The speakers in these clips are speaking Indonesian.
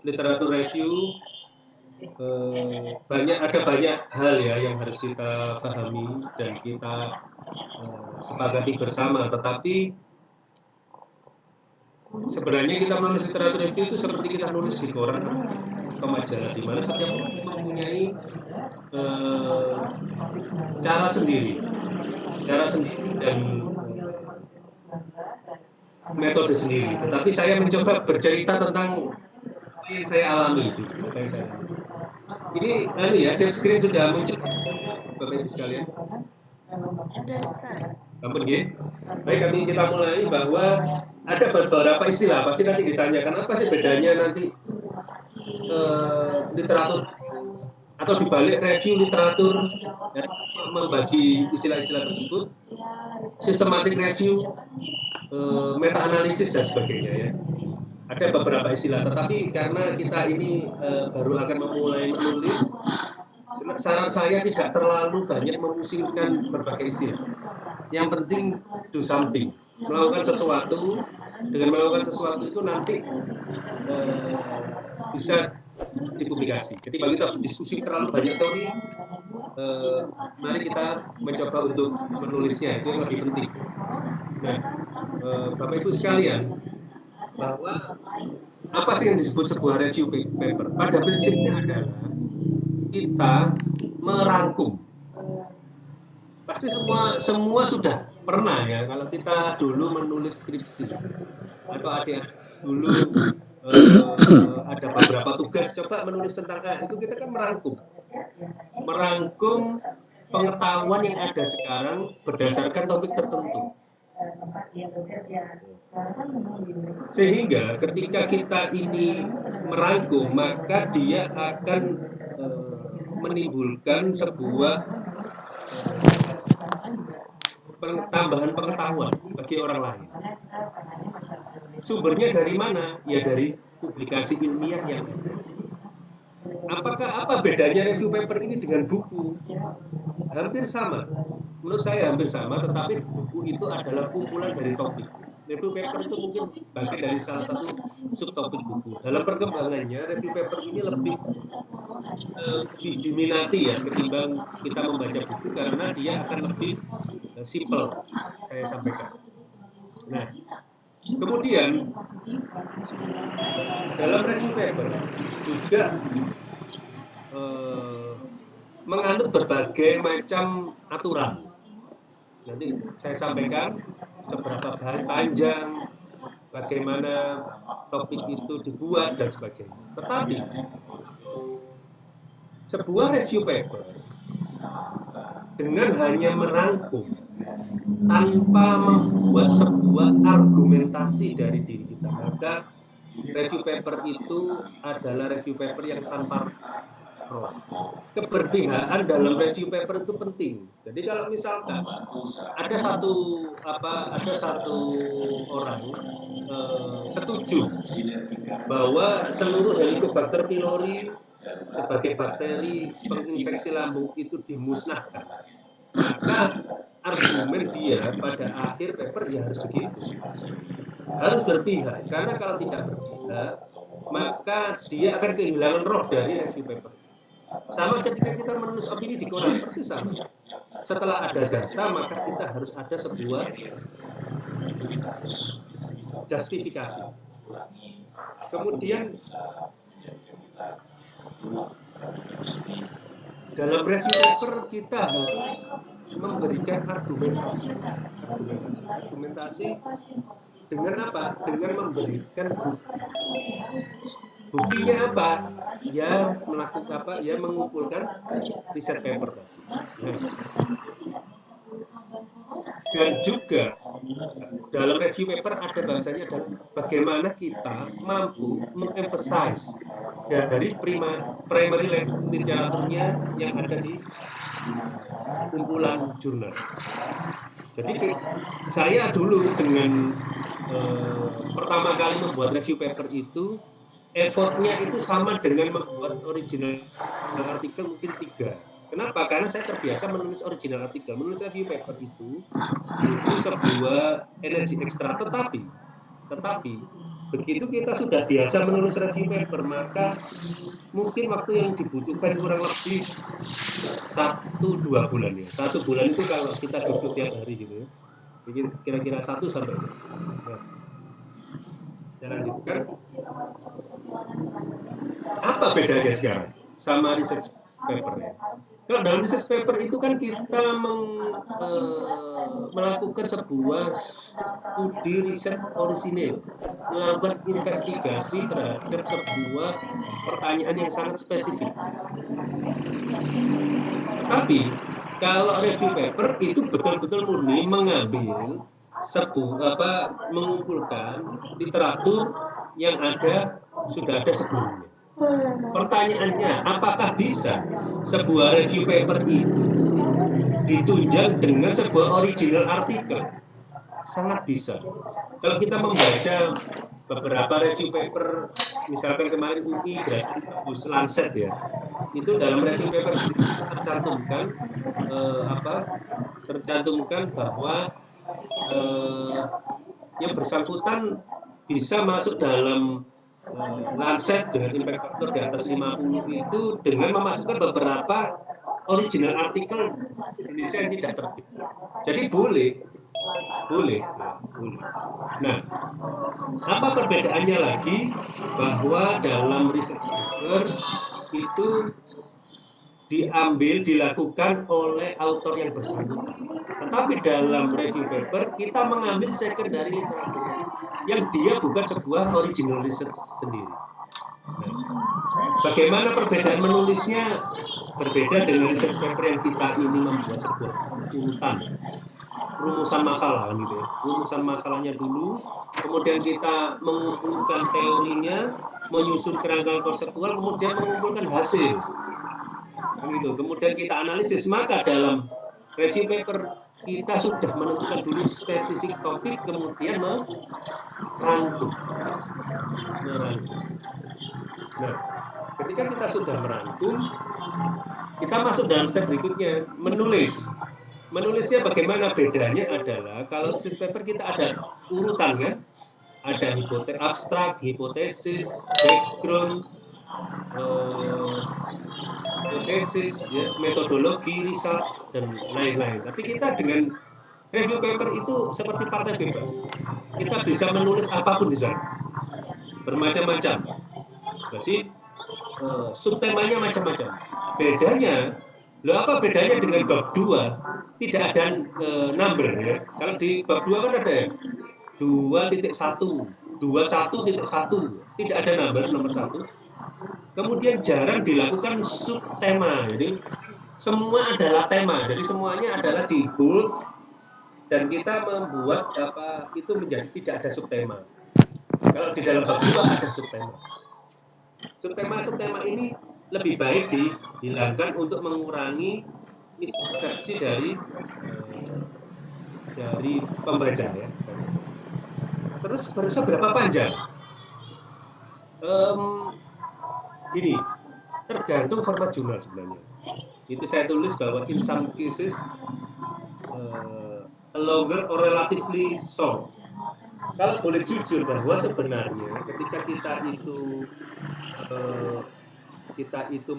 literatur review ada banyak hal ya yang harus kita pahami dan kita sepakati bersama. Tetapi sebenarnya kita menulis literatur review itu seperti kita nulis di koran atau majalah, di mana setiap orang mempunyai cara sendiri dan metode sendiri. Tetapi saya mencoba bercerita tentang apa yang saya alami itu. Ini ya, share screen sudah muncul, Bapak Ibu sekalian. Ampun, baik, kita mulai bahwa ada beberapa istilah, pasti nanti ditanyakan apa sih bedanya nanti literatur atau dibalik review literatur, ya, membagi istilah-istilah tersebut, systematic review, meta-analisis dan sebagainya ya. Ada beberapa istilah, tetapi karena kita ini baru akan memulai menulis, saran saya tidak terlalu banyak memusingkan berbagai istilah. Yang penting do something, melakukan sesuatu. Dengan melakukan sesuatu itu nanti bisa dipublikasi. Jadi bagi kita diskusi terlalu banyak teori, mari kita mencoba untuk menulisnya, itu yang lebih penting. Nah, Bapak Ibu sekalian, bahwa apa sih yang disebut sebuah review paper? Pada prinsipnya adalah kita merangkum. Pasti semua sudah pernah ya, kalau kita dulu menulis skripsi atau adik dulu ada beberapa tugas coba menulis tentang itu, kita kan merangkum pengetahuan yang ada sekarang berdasarkan topik tertentu. Sehingga ketika kita ini merangkum, maka dia akan menimbulkan sebuah tambahan pengetahuan bagi orang lain. Sumbernya dari mana? Ya dari publikasi ilmiah yang ada. Apa bedanya review paper ini dengan buku? Hampir sama. Menurut saya hampir sama, tetapi buku itu adalah kumpulan dari topik. Review paper itu mungkin bagian dari salah satu subtopik buku. Dalam perkembangannya, review paper ini lebih diminati ya ketimbang kita membaca buku, karena dia akan lebih simple, saya sampaikan. Nah, kemudian dalam review paper juga menganut berbagai macam aturan. Nanti saya sampaikan seberapa panjang, bagaimana topik itu dibuat dan sebagainya. Tetapi sebuah review paper dengan hanya merangkum tanpa membuat sebuah argumentasi dari diri kita, maka review paper itu adalah review paper yang tanpa roh. Keberpihakan dalam review paper itu penting. Jadi kalau misalkan ada satu orang setuju bahwa seluruh Helicobacter pylori sebagai bakteri penginfeksi lambung itu dimusnahkan, maka argumen dia pada akhir paper ya harus begitu, harus berpihak, karena kalau tidak berpihak maka dia akan kehilangan roh dari review paper. Sama ketika kita menulis opini di koran, persis sama. Setelah ada data, maka kita harus ada sebuah justifikasi. Kemudian dalam review paper kita harus memberikan argumentasi dengan apa? Dengan memberikan buktinya apa? Ya melakukan apa? Ya mengumpulkan riset paper. Dan juga dalam review paper ada bahasanya adalah bagaimana kita mampu mengemphasize dari primary literaturnya yang ada di kumpulan jurnal. Jadi saya dulu dengan pertama kali membuat review paper itu, effortnya itu sama dengan membuat original artikel mungkin 3. Kenapa? Karena saya terbiasa menulis original artikel. Menulis review paper itu sebuah energi ekstra. Tetapi Begitu kita sudah biasa menulis review paper, maka mungkin waktu yang dibutuhkan kurang lebih 1-2 bulan ya. 1 bulan itu kalau kita duduk tiap hari gitu ya. Jadi kira-kira 1 sampai 2. Nah, saya lanjutkan. Apa bedanya sekarang sama research paper ya? Kalau dalam research paper itu kan kita melakukan sebuah studi riset orisinil, melakukan investigasi terhadap sebuah pertanyaan yang sangat spesifik. Tetapi kalau review paper itu betul-betul murni mengambil mengumpulkan literatur yang sudah ada sebelumnya. Pertanyaannya, apakah bisa sebuah review paper itu ditunjang dengan sebuah original artikel? Sangat bisa. Kalau kita membaca beberapa review paper, misalkan kemarin UI Brasilia Lancet ya, itu dalam review paper tercantumkan bahwa yang bersangkutan bisa masuk dalam Lancet dengan impact factor di atas 50 itu dengan memasukkan beberapa original artikel Indonesia yang tidak terbit. Jadi boleh. Nah, apa perbedaannya lagi bahwa dalam research paper itu dilakukan oleh author yang bersangkutan. Tetapi dalam review paper kita mengambil secondary literatur yang dia bukan sebuah original research sendiri. Nah, bagaimana perbedaan menulisnya? Berbeda dengan research paper yang kita ini membuat sebuah urutan rumusan masalah gitu ya. Rumusan masalahnya dulu, kemudian kita mengumpulkan teorinya, menyusun kerangka konseptual, kemudian mengumpulkan hasil. Gitu. Kemudian kita analisis, maka dalam review paper kita sudah menentukan dulu spesifik topik, kemudian merangkum. Nah, ketika kita sudah merangkum, kita masuk dalam step berikutnya, menulis. Menulisnya bagaimana? Bedanya adalah kalau research paper kita ada urutan kan, ada abstrak, hipotesis, background, hipotesis, ya, metodologi, research, dan lain-lain. Tapi kita dengan review paper itu seperti partai bebas. Kita bisa menulis apapun di sana, bermacam-macam. Jadi subtemanya macam-macam. Bedanya, apa bedanya dengan bab 2? Tidak ada number ya. Kalau di bab 2 kan ada 2.1, 21.1, tidak ada nomor 1. Kemudian jarang dilakukan subtema. Jadi semua adalah tema. Jadi semuanya adalah di bold dan kita membuat itu menjadi tidak ada subtema. Kalau di dalam bab 2 ada subtema. Subtema ini lebih baik dihilangkan untuk mengurangi mispersepsi dari pembaca ya. Terus seberapa panjang? Ini tergantung format jurnal sebenarnya. Itu saya tulis bahwa in some cases longer or relatively short. Kalau boleh jujur bahwa sebenarnya ketika kita itu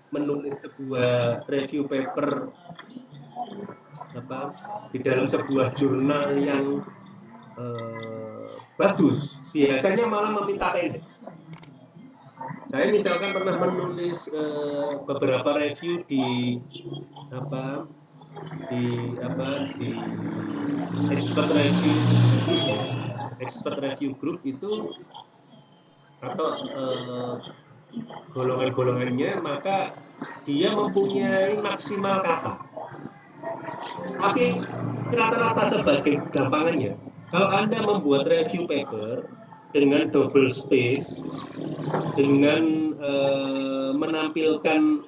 menulis sebuah review paper di dalam sebuah jurnal yang bagus, biasanya malah meminta pendek. Saya misalkan pernah menulis beberapa review di expert review group itu atau golongan-golongannya, maka dia mempunyai maksimal kata. Tapi rata-rata sebagai gampangannya, kalau Anda membuat review paper dengan double space, dengan menampilkan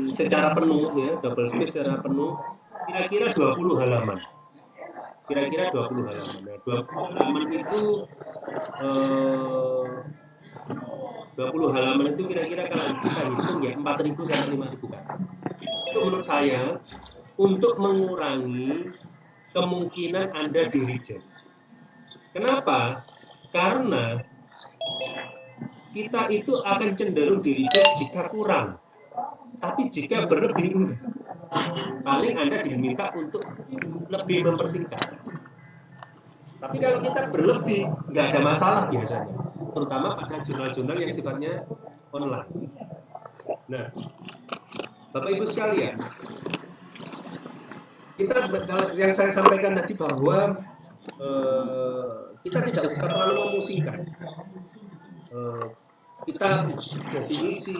secara penuh ya, double space secara penuh, kira-kira 20 halaman. Kira-kira 20 halaman. Nah, 20 halaman itu 20 halaman itu kira-kira kalau kita hitung ya 4.000 sampai 5.000 kata. Itu menurut saya untuk mengurangi kemungkinan Anda di reject. Kenapa? Karena kita itu akan cenderung di-reject jika kurang, tapi jika berlebih enggak. Paling Anda diminta untuk lebih mempersingkat. Tapi kalau kita berlebih, nggak ada masalah biasanya, terutama pada jurnal-jurnal yang sifatnya online. Nah, Bapak Ibu sekalian, kita yang saya sampaikan tadi bahwa kita tidak usah terlalu memusingkan. Kita definisi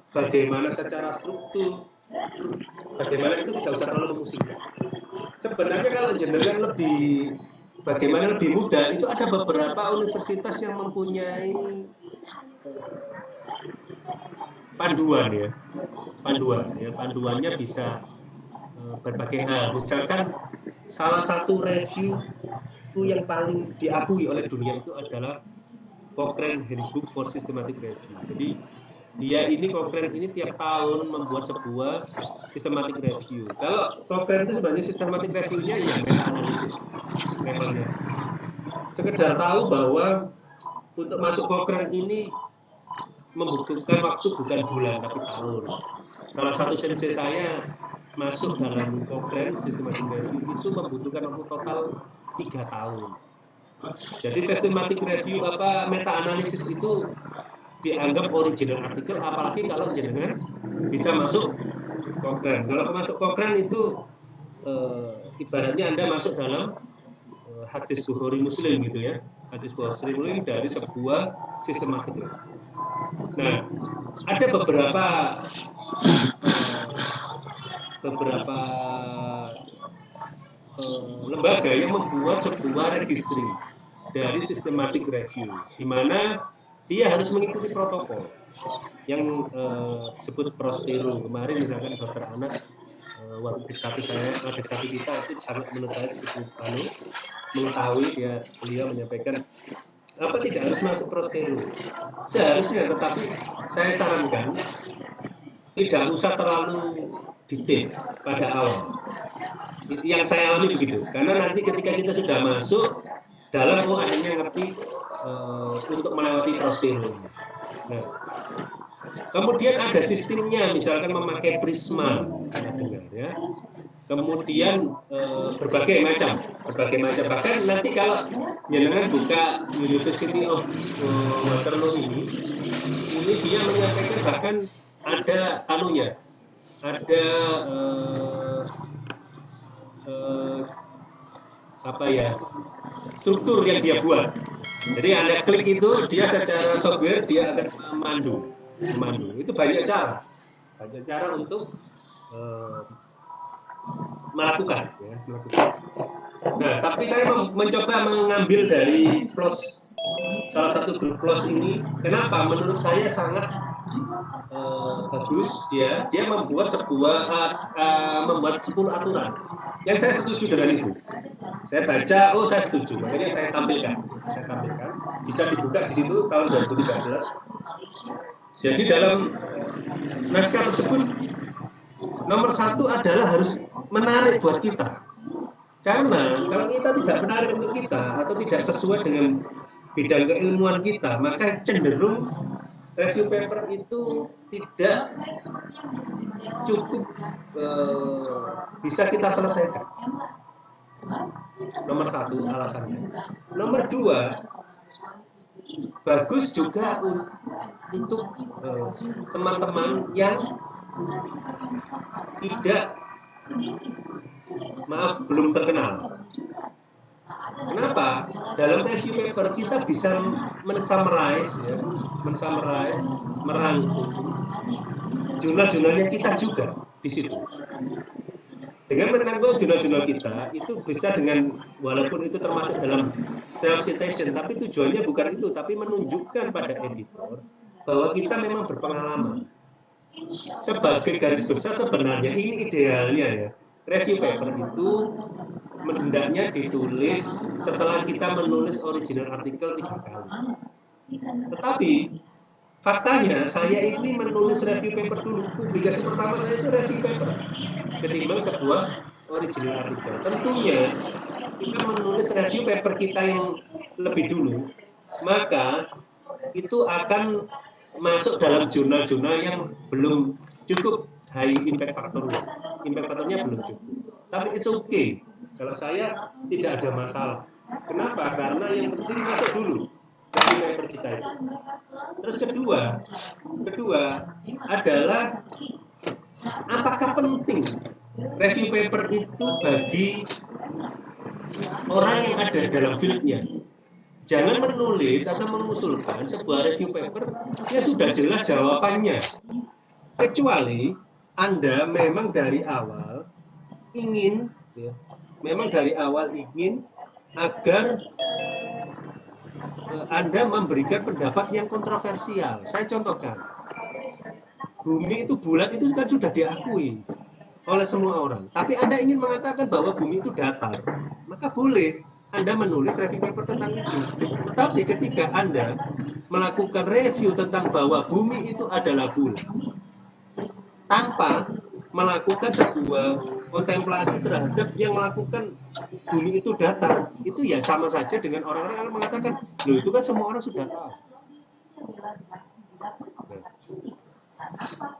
bagaimana secara struktur, bagaimana itu tidak usah terlalu memusingkan. Sebenarnya kalau jenengan bagaimana lebih mudah, itu ada beberapa universitas yang mempunyai panduannya bisa berbagai hal. Misalkan salah satu review yang paling diakui oleh dunia itu adalah Cochrane Handbook for Systematic Review. Jadi Cochrane ini tiap tahun membuat sebuah systematic review. Kalau Cochrane itu sebenarnya systematic review-nya ya meta-analisis levelnya. Sekedar tahu bahwa untuk masuk Cochrane ini membutuhkan waktu bukan bulan tapi tahun. Salah satu sensei saya masuk dalam Cochrane systematic review itu membutuhkan waktu total 3 tahun. Jadi systematic review meta-analisis itu dianggap original artikel, apalagi kalau jenengan bisa masuk Cochrane. Kalau masuk Cochrane itu ibaratnya Anda masuk dalam hadis Bukhari Muslim gitu ya. Hadis Bukhari Muslim dari sebuah systematic review. Nah, ada beberapa lembaga yang membuat sebuah registry dari systematic review, di mana dia harus mengikuti protokol yang disebut Prospero. Kemarin misalkan Dr. Anas, waktu satu kita itu sangat menurut saya cukup mengetahui, beliau menyampaikan apa tidak harus masuk Prospero seharusnya, tetapi saya sarankan tidak usah terlalu detail pada awal. Yang saya alami begitu, karena nanti ketika kita sudah masuk dalam akhirnya ngerti untuk melewati Prospero. Nah, kemudian ada sistemnya, misalkan memakai Prisma, dengar ya. Kemudian berbagai macam. Bahkan nanti kalau jenengan buka University of Waterloo ini dia menyampaikan bahkan ada struktur yang dia buat. Jadi Anda klik itu, dia secara software dia akan memandu. Itu banyak cara untuk melakukan. Nah, tapi saya mencoba mengambil dari PLOS, salah satu grup PLOS ini. Kenapa? Menurut saya sangat bagus. Dia membuat 10 aturan. Yang saya setuju dengan itu. Saya baca, saya setuju. Makanya saya tampilkan. Bisa dibuka di situ tahun 2013. Jadi dalam naskah tersebut, nomor 1 adalah harus menarik buat kita. Karena kalau kita tidak menarik untuk kita atau tidak sesuai dengan bidang keilmuan kita, maka cenderung review paper itu tidak cukup bisa kita selesaikan. Nomor 1 alasannya. Nomor 2, bagus juga untuk teman-teman yang belum terkenal. Kenapa? Dalam review paper kita bisa mensummarize, merangkum jurnal-jurnalnya kita juga di situ. Dengan merangkum jurnal-jurnal kita itu bisa dengan, walaupun itu termasuk dalam self citation, tapi tujuannya bukan itu, tapi menunjukkan pada editor bahwa kita memang berpengalaman. Sebagai garis besar sebenarnya ini idealnya ya. Review paper itu hendaknya ditulis setelah kita menulis original artikel 3 kali. Tetapi faktanya saya ini menulis review paper dulu. Publikasi pertama saya itu review paper ketimbang sebuah original artikel. Tentunya kita menulis review paper kita yang lebih dulu, maka itu akan masuk dalam jurnal-jurnal yang belum cukup high impact factor-nya. Impact factor-nya belum cukup. Tapi it's okay. Kalau saya tidak ada masalah. Kenapa? Karena yang penting masuk dulu review paper kita itu. Terus kedua adalah apakah penting review paper itu bagi orang yang ada dalam field-nya. Jangan menulis atau mengusulkan sebuah review paper yang sudah jelas jawabannya. Kecuali Anda memang dari awal ingin agar Anda memberikan pendapat yang kontroversial. Saya contohkan, bumi itu bulat itu kan sudah diakui oleh semua orang. Tapi Anda ingin mengatakan bahwa bumi itu datar, maka boleh Anda menulis review paper tentang itu. Tetapi ketika Anda melakukan review tentang bahwa bumi itu adalah bulat, tanpa melakukan sebuah kontemplasi terhadap yang melakukan bumi itu datar, itu ya sama saja dengan orang-orang yang mengatakan, loh itu kan semua orang sudah tahu.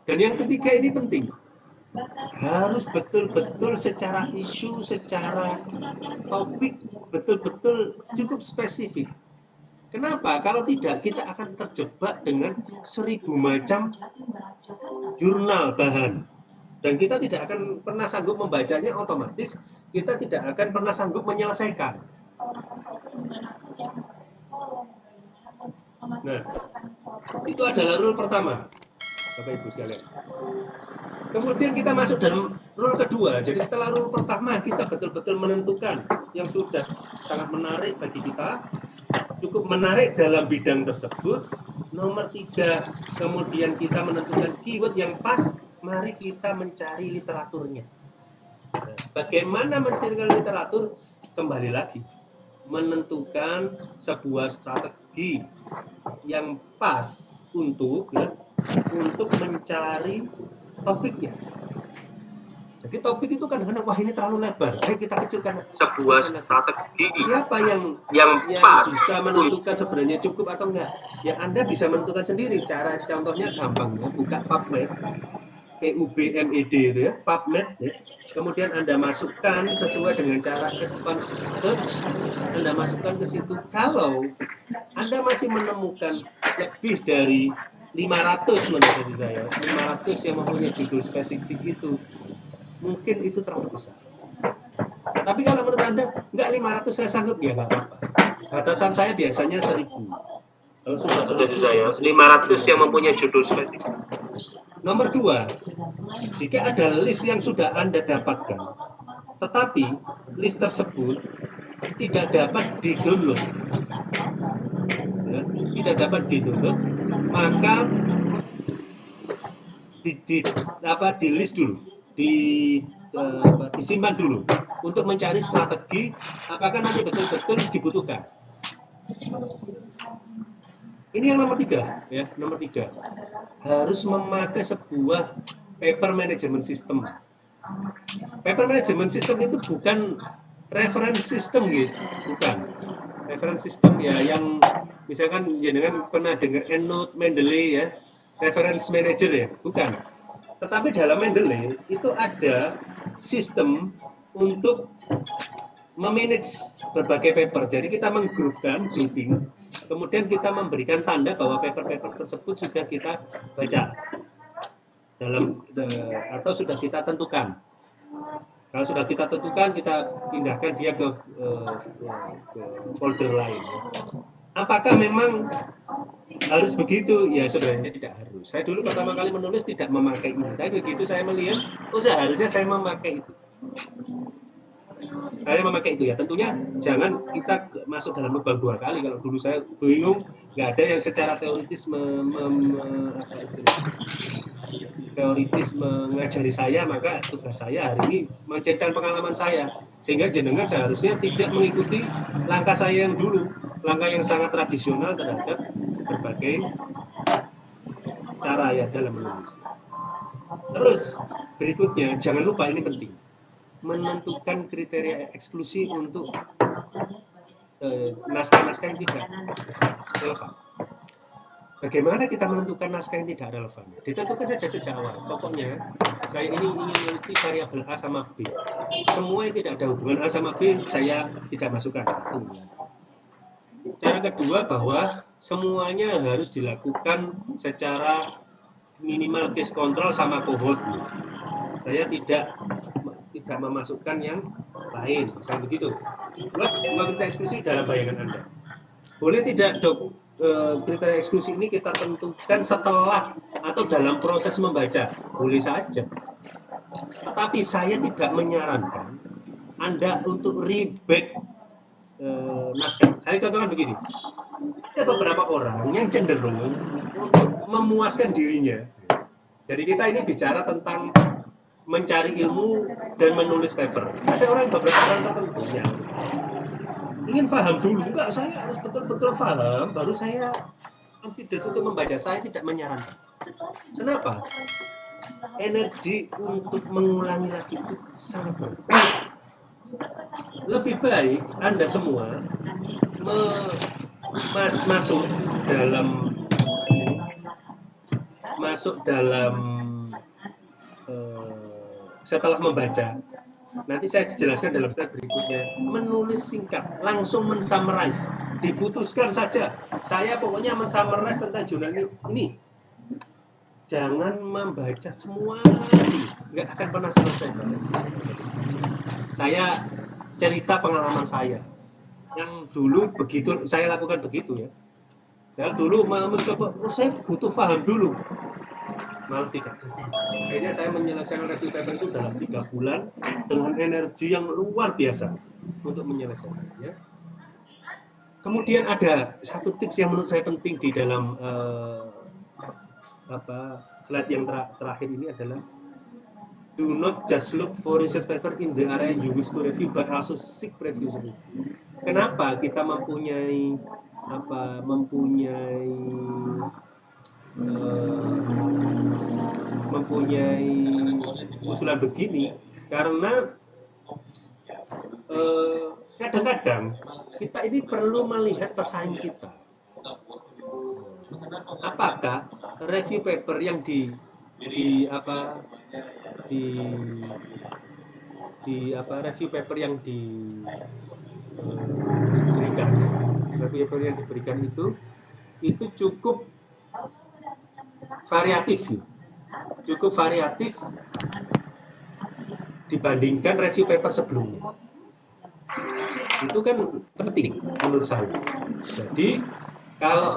Dan yang ketiga ini penting, harus betul-betul secara isu, secara topik, betul-betul cukup spesifik. Kenapa? Kalau tidak, kita akan terjebak dengan 1000 macam jurnal bahan. Dan kita tidak akan pernah sanggup membacanya, otomatis kita tidak akan pernah sanggup menyelesaikan. Nah, itu adalah rule pertama, Bapak Ibu sekalian. Kemudian kita masuk dalam rule kedua. Jadi setelah rule pertama kita betul-betul menentukan yang sudah sangat menarik bagi kita, cukup menarik dalam bidang tersebut. Nomor 3, kemudian kita menentukan keyword yang pas. Mari kita mencari literaturnya. Bagaimana mencari literatur? Kembali lagi, menentukan sebuah strategi yang pas untuk mencari topiknya. Jadi topik itu kan wah ini terlalu lebar. Ayo kita kecilkan sebuah strategi. Siapa yang pas bisa menentukan sebenarnya cukup atau enggak? Ya Anda bisa menentukan sendiri. Cara contohnya gampang ya, buka PubMed, PUBMED itu ya, PubMed ya. Kemudian Anda masukkan sesuai dengan cara advanced search, Anda masukkan ke situ. Kalau Anda masih menemukan lebih dari 500 menurut saya, 500 yang mempunyai judul spesifik itu, mungkin itu terlalu besar. Tapi kalau menurut Anda, enggak 500 saya sanggup, ya enggak apa-apa. Batasan saya biasanya 1000. Kalau sudah saya 500 yang mempunyai judul spesifik. Nomor 2, jika ada list yang sudah Anda dapatkan, tetapi list tersebut tidak dapat di-download, ya, tidak dapat di-download, maka di list dulu, disimpan dulu untuk mencari strategi apakah nanti betul-betul dibutuhkan. Ini yang nomor 3 ya, nomor 3 harus memakai sebuah paper management system. Paper management system itu bukan reference system gitu, bukan. Reference system ya yang misalkan jenengan pernah dengar EndNote, Mendeley ya, reference manager ya, bukan. Tetapi dalam Mendeley itu ada sistem untuk memanage berbagai paper. Jadi kita menggrupkan, grouping, kemudian kita memberikan tanda bahwa paper-paper tersebut sudah kita baca atau sudah kita tentukan. Kalau sudah kita tentukan, kita pindahkan dia ke folder lain. Apakah memang harus begitu? Ya sebenarnya tidak harus. Saya dulu pertama kali menulis tidak memakai ini, tapi begitu saya melihat, seharusnya saya memakai itu. Saya memakai itu ya, tentunya jangan kita masuk dalam lubang 2 kali. Kalau dulu saya bingung, nggak ada yang secara teoritis mengajari saya, maka tugas saya hari ini menceritakan pengalaman saya, sehingga jenengan seharusnya tidak mengikuti langkah saya yang dulu, langkah yang sangat tradisional terhadap berbagai cara ya dalam menulis. Terus berikutnya, jangan lupa ini penting, menentukan kriteria eksklusi untuk naskah-naskah yang tidak relevan. Bagaimana kita menentukan naskah yang tidak relevan? Ditentukan saja sejak awal. Pokoknya saya ini ingin meneliti variabel A sama B. Semua yang tidak ada hubungan A sama B saya tidak masukkan. Satu. Cara kedua bahwa semuanya harus dilakukan secara minimal case control sama cohort. Saya tidak memasukkan yang lain, misalnya begitu. Buat kriteria eksklusi dalam bayangan Anda. Boleh tidak, Dok, kriteria eksklusi ini kita tentukan setelah atau dalam proses membaca? Boleh saja. Tetapi saya tidak menyarankan Anda untuk reback naskah. Saya contohkan begini. Ada beberapa orang yang cenderung untuk memuaskan dirinya. Jadi kita ini bicara tentang mencari ilmu dan menulis paper. Ada beberapa orang tertentu yang ingin paham dulu. Enggak, saya harus betul-betul paham, baru saya confidence untuk membaca. Saya tidak menyarankan. Kenapa? Energi untuk mengulangi lagi itu sangat berat. Lebih baik Anda semua masuk dalam setelah membaca. Nanti saya jelaskan dalam slide berikutnya. Menulis singkat, langsung men-summarize, diputuskan saja. Saya pokoknya men-summarize tentang jurnal ini. Jangan membaca semua, nggak akan pernah selesai. Saya cerita pengalaman saya. Yang dulu begitu, saya lakukan begitu ya. Saya dulu mencoba, saya butuh paham dulu. Malah tidak. Akhirnya saya menyelesaikan review paper itu dalam 3 bulan dengan energi yang luar biasa untuk menyelesaikannya. Kemudian ada satu tips yang menurut saya penting di dalam slide yang terakhir ini adalah do not just look for research paper in the area you wish to review, but also seek previous review. Kenapa kita mempunyai usulan begini? Karena kadang-kadang kita ini perlu melihat pesaing kita. Apakah review paper yang diberikan itu cukup variatif dibandingkan review paper sebelumnya. Itu kan penting menurut saya. Jadi kalau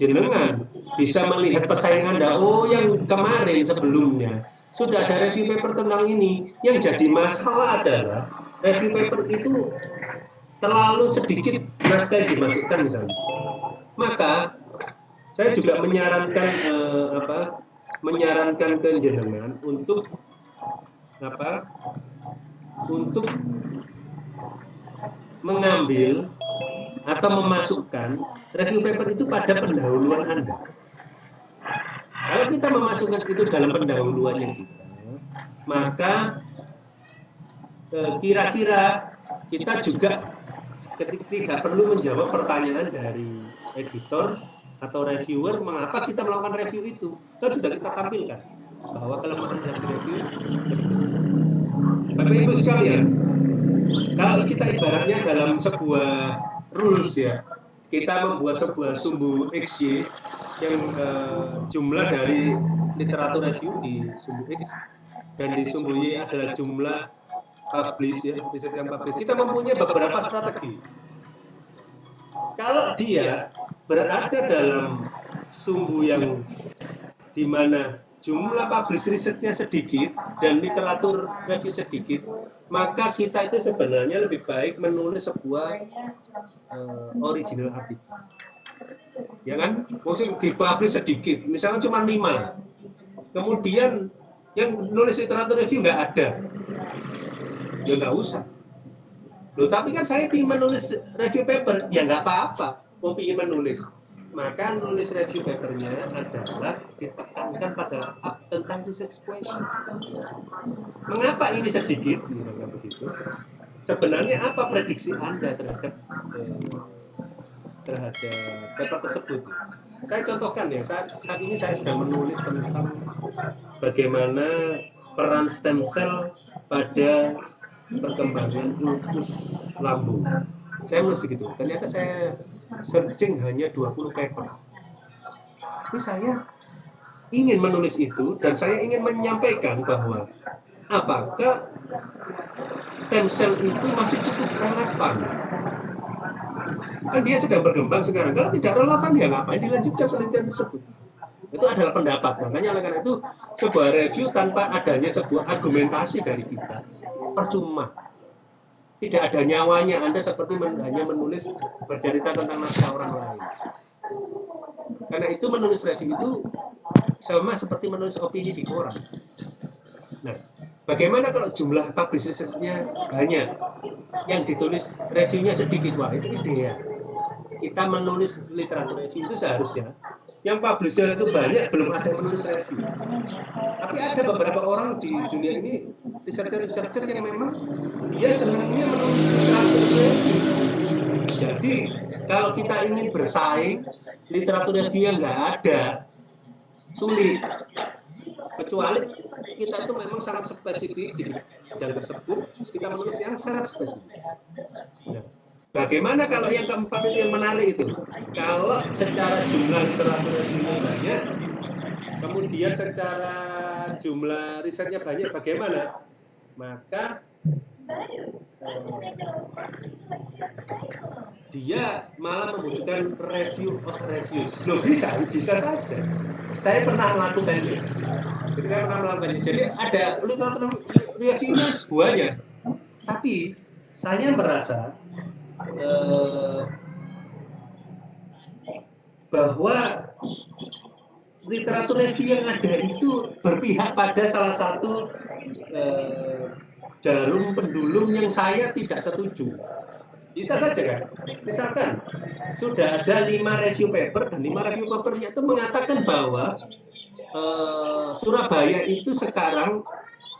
jenengan bisa melihat pesaing Anda, yang kemarin sebelumnya sudah ada review paper tentang ini, yang jadi masalah adalah review paper itu terlalu sedikit naskah yang dimasukkan misalnya. Maka saya juga menyarankan ke jenengan untuk mengambil atau memasukkan review paper itu pada pendahuluan Anda. Kalau kita memasukkan itu dalam pendahuluannya kita, maka kira-kira kita juga tidak perlu menjawab pertanyaan dari editor atau reviewer mengapa kita melakukan review itu. Kan sudah kita tampilkan bahwa kelemahan dari review. Bapak Ibu sekalian, kalau kita ibaratnya dalam sebuah rules ya, kita membuat sebuah sumbu XY yang jumlah dari literatur review di sumbu X dan di sumbu Y adalah jumlah publish ya, riset yang publish. Kita mempunyai beberapa strategi. Kalau dia berada dalam sumbu yang di mana jumlah publish risetnya sedikit dan literatur review sedikit, maka kita itu sebenarnya lebih baik menulis sebuah original artikel. Ya kan? Maksudnya dipublish sedikit, misalnya cuma 5. Kemudian yang nulis literatur review nggak ada. Ya nggak usah. Loh, tapi kan saya ingin menulis review paper, ya nggak apa-apa. Mau ingin menulis. Maka nulis review papernya adalah ditekankan pada tentang research question. Mengapa ini sedikit, misalnya begitu? Sebenarnya apa prediksi Anda terhadap paper tersebut? Saya contohkan ya, saat ini saya sedang menulis tentang bagaimana peran stem cell pada perkembangan usus lambung. Saya menulis begitu. Ternyata saya searching hanya 20 paper. Tapi saya ingin menulis itu dan saya ingin menyampaikan bahwa apakah stem cell itu masih cukup relevan. Kan dia sedang berkembang sekarang. Kalau tidak relevan ya ngapain dilanjutkan penelitian tersebut? Itu adalah pendapat. Makanya oleh karena itu sebuah review tanpa adanya sebuah argumentasi dari kita percuma. Tidak ada nyawanya. Anda seperti hanya menulis bercerita tentang naskah orang lain. Karena itu menulis review itu sama seperti menulis opini di koran. Nah, bagaimana kalau jumlah publishersnya banyak, yang ditulis reviewnya sedikit? Wah, itu ideal. Kita menulis literatur review itu seharusnya yang publisher itu banyak, belum ada yang menulis review. Tapi ada beberapa orang di dunia ini, researcher yang memang dia senangnya menulis literatur review. Jadi kalau kita ingin bersaing, literatur review yang nggak ada, sulit. Kecuali kita itu memang sangat spesifik di bidang tersebut, kita menulis yang sangat spesifik. Nah, bagaimana kalau yang keempat itu yang menarik itu? Kalau secara jumlah literatur reviewnya banyak, kemudian secara jumlah risetnya banyak, bagaimana? Maka dia malah membutuhkan review of reviews. Loh, bisa saja. Saya pernah melakukannya. Jadi ada literatur reviewnya sebuahnya. Tapi saya merasa bahwa literatur review yang ada itu berpihak pada salah satu jarum pendulum yang saya tidak setuju. Bisa saja kan? Misalkan sudah ada 5 review paper dan 5 review papernya itu mengatakan bahwa Surabaya itu sekarang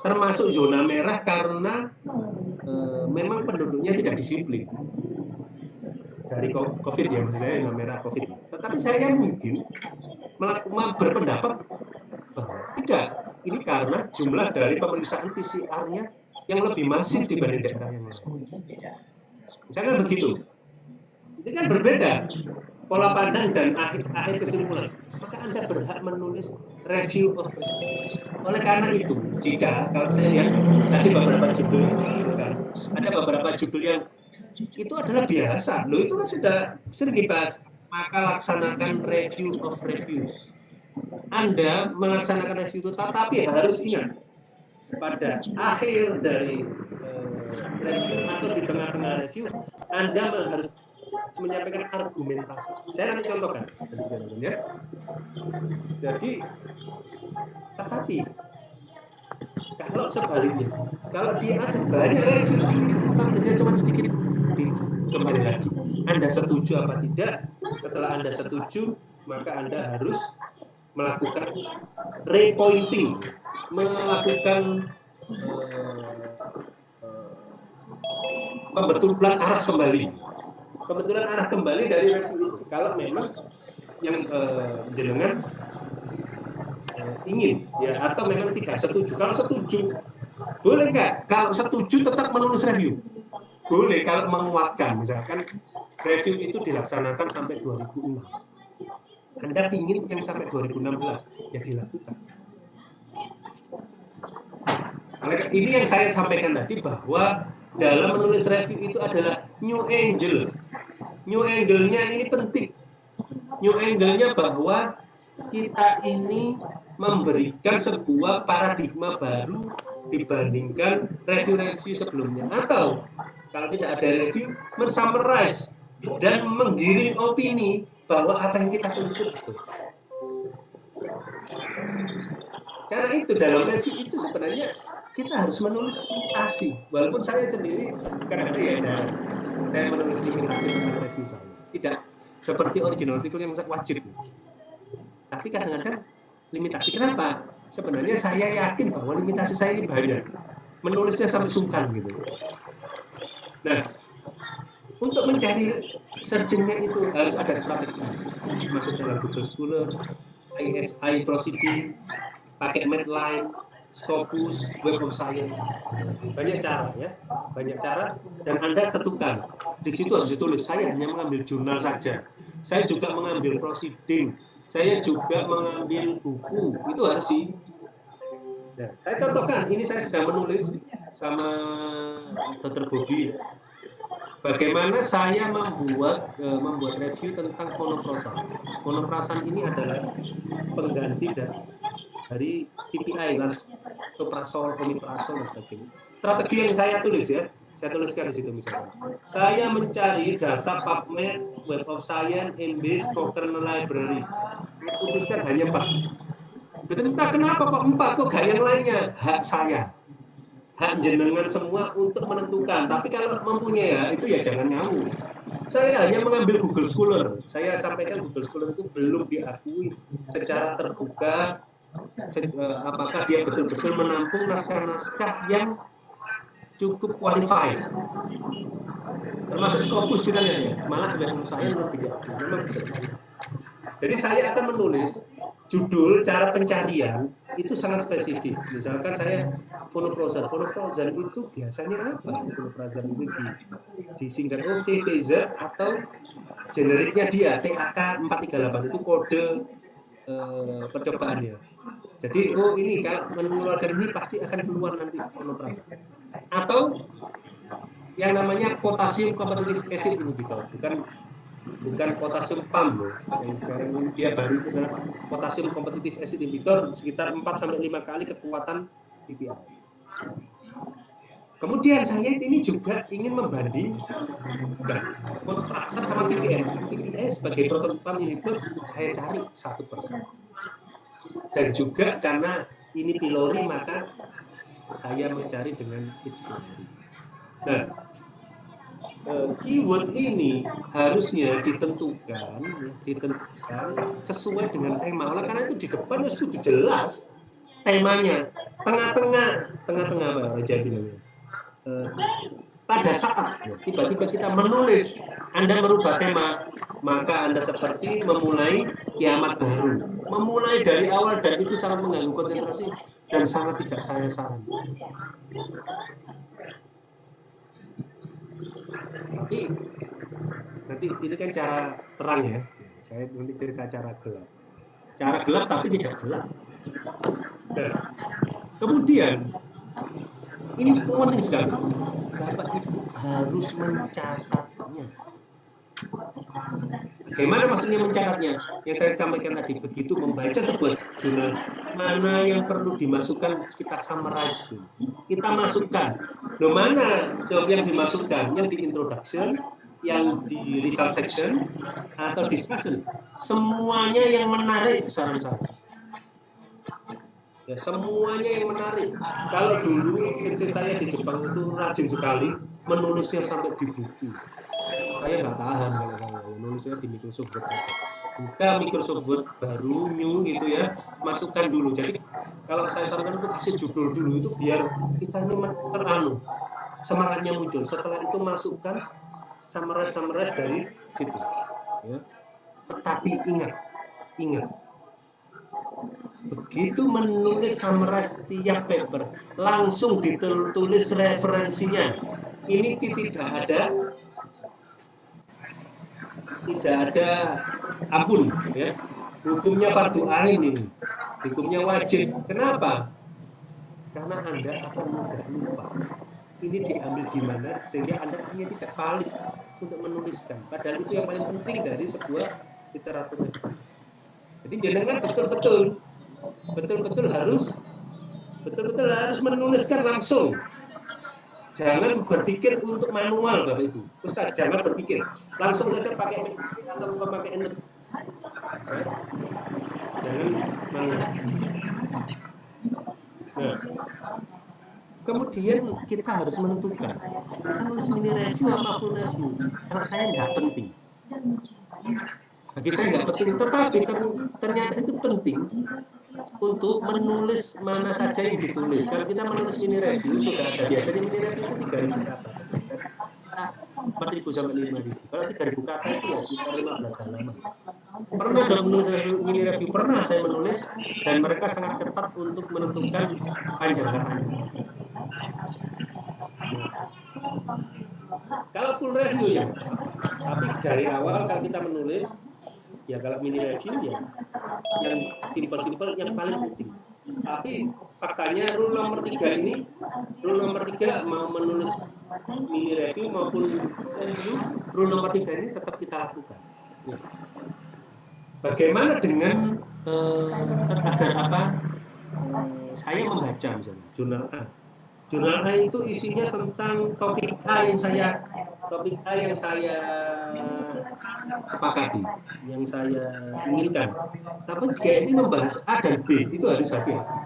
termasuk zona merah karena memang penduduknya tidak disiplin dari COVID ya, maksud saya zona merah COVID. Tetapi saya mungkin berpendapat tidak, ini karena jumlah dari pemeriksaan PCR-nya yang lebih masif dibanding daerah yang lain. Misalkan begitu, ini kan berbeda pola pandang dan akhir kesimpulan. Maka Anda berhak menulis review of reviews. Oleh karena itu, jika kalau saya lihat tadi beberapa judul, ada beberapa judul yang itu adalah biasa, loh itu kan sudah sering dibahas. Maka laksanakan review of reviews. Anda melaksanakan review itu, tetapi harus ingat pada akhir dari review atau di tengah-tengah review, Anda harus menyampaikan argumentasi. Saya nanti contohkan. Ya. Jadi, tetapi kalau sebaliknya, kalau dia ada banyak review, tapi cuma sedikit, kembali lagi. Anda setuju apa tidak? Setelah Anda setuju, maka Anda harus melakukan repointing, melakukan pembetulan arah kembali dari review itu. Kalau memang yang jenengan ingin ya, atau memang tidak setuju. Kalau setuju, boleh nggak? Kalau setuju tetap menulis review. Boleh kalau menguatkan, misalkan review itu dilaksanakan sampai 2006. Anda ingin yang sampai 2016, ya dilakukan. Ini yang saya sampaikan tadi, bahwa dalam menulis review itu adalah new angle. New angle-nya ini penting. New angle-nya bahwa kita ini memberikan sebuah paradigma baru dibandingkan review-review sebelumnya. Atau kalau tidak ada review, men-summarize dan menggiring opini bahwa apa yang kita tulis itu betul. Karena itu dalam review itu sebenarnya kita harus menulis imitasi. Walaupun saya sendiri kadang-kadang ya saya menulis imitasi tentang review saya. seperti original artikel yang wajib. Tapi kadang-kadang limitasi. Kenapa? Sebenarnya saya yakin bahwa limitasi saya ini banyak. Menulisnya sampai sungkan gitu. Nah, untuk mencari searching-nya itu harus ada strategi. Masuk dalam Google Scholar, ISI Proceeding, pakai Medline, Scopus, Web of Science. Banyak cara ya, banyak cara, dan Anda tentukan. Di situ harus ditulis, saya hanya mengambil jurnal saja. Saya juga mengambil proceeding, saya juga mengambil buku, itu harus sih. Nah, saya contohkan, ini saya sedang menulis sama Dr. Bobby. Bagaimana saya membuat review tentang vonoprosan. Vonoprosan ini adalah pengganti dari PPI, lansoprazol, omeprazol, dan sebagainya. Strategi yang saya tulis ya, saya tuliskan di situ misalnya. Saya mencari data PubMed, Web of Science, Embase, Cochrane Library. Saya putuskan hanya 4. Entah kenapa kok 4, kok gak yang lainnya? Hak saya. Hak jenengan semua untuk menentukan. Tapi kalau mempunyai ya, itu ya jangan ngamuk. Saya hanya mengambil Google Scholar. Saya sampaikan Google Scholar itu belum diakui secara terbuka apakah dia betul-betul menampung naskah-naskah yang cukup qualified. Termasuk Scopus kita lihat ya, malah yang saya lebih diakui. Memang betul. Jadi saya akan menulis judul cara pencarian itu sangat spesifik. Misalkan saya vonoprozan itu biasanya apa? Vonoprozan itu disingkat OV, PZ atau generiknya dia TAK 438 itu kode percobaannya. Jadi ini kalau mengeluarkan ini pasti akan keluar nanti vonoprozan. Atau yang namanya potasium kompetitif acid inhibitor, bukan potasium PAM loh. Yang sekarang ini dia baru itu adalah potasium kompetitif acid inhibitor sekitar 4-5 kali kekuatan PPI. Kemudian saya ini juga ingin membandingkan vonoprozan sama PPI. PPI sebagai proton pump inhibitor saya cari satu persatu. Dan juga karena ini pylori maka saya mencari dengan H. pylori. Nah, keyword ini harusnya ditentukan sesuai dengan tema. Oleh karena itu di depan harus kudu jelas temanya. Tengah-tengah apa aja bilangnya. Pada saat tiba-tiba kita menulis, Anda merubah tema, maka Anda seperti memulai kiamat baru. Memulai dari awal dan itu sangat mengganggu konsentrasi dan sangat tidak saya sarankan. Nanti ini kan cara terang ya. Saya nanti cerita cara gelap. Cara gelap tapi tidak gelap. Nah, kemudian ini penting sekali. Bapak Ibu harus mencatatnya. Bagaimana maksudnya mencatatnya? Yang saya sampaikan tadi, begitu membaca sebuah jurnal, mana yang perlu dimasukkan kita summarize dulu. Kita masukkan. Loh, mana yang dimasukkan? Yang di introduction, yang di result section, atau discussion. Semuanya yang menarik saran saya. Ya, semuanya yang menarik. Kalau dulu sensei saya di Jepang itu rajin sekali menulisnya sampai di buku. Saya nggak tahan kalau menulisnya di Microsoft Word saja. Buka Microsoft Word baru new gitu ya, masukkan dulu. Jadi kalau saya sarankan itu kasih judul dulu itu biar kita ini teranu, semangatnya muncul. Setelah itu masukkan summarize dari situ. Ya. Tetapi ingat. Begitu menulis summarize setiap paper, langsung ditulis referensinya. Ini tidak ada ampun ya. Hukumnya fardu ain ini. Hukumnya wajib. Kenapa? Karena Anda akan mudah lupa. Ini diambil di mana sehingga Anda hanya tidak valid untuk menuliskan. Padahal itu yang paling penting dari sebuah literatur. Jadi jenengan betul-betul harus menuliskan langsung. Jangan berpikir untuk manual, Bapak Ibu. Ustaz, jangan berpikir. Langsung saja pakai atau memakai note. Jangan manual. Nah, kemudian kita harus menentukan. Kita nulis mini review apa full review. Kalau saya nggak penting. Bagi saya nggak penting, tetapi ternyata itu penting untuk menulis mana saja yang ditulis. Kalau kita menulis mini review, sudah ada biasanya mini review itu 3.000 kata. 4.000 sampai 5.000. Kalau 3.000 kata itu ya sekitar 15 halaman. Pernah dong menulis mini review, pernah saya menulis, dan mereka sangat ketat untuk menentukan panjang katanya. Kalau full review ya apa-apa. Tapi dari awal kalau kita menulis, ya kalau mini review ya yang simpel-simpel yang paling penting. Tapi faktanya rule nomor 3 ini, rule nomor 3 mau menulis mini review maupun review, rule nomor 3 ini tetap kita lakukan. Ya. Bagaimana dengan agar apa? Saya membaca misalnya jurnal A. Jurnal A itu isinya tentang topik A yang saya sepakati, yang saya inginkan. Tapi jika ini membahas A dan B, itu harus hati-hati.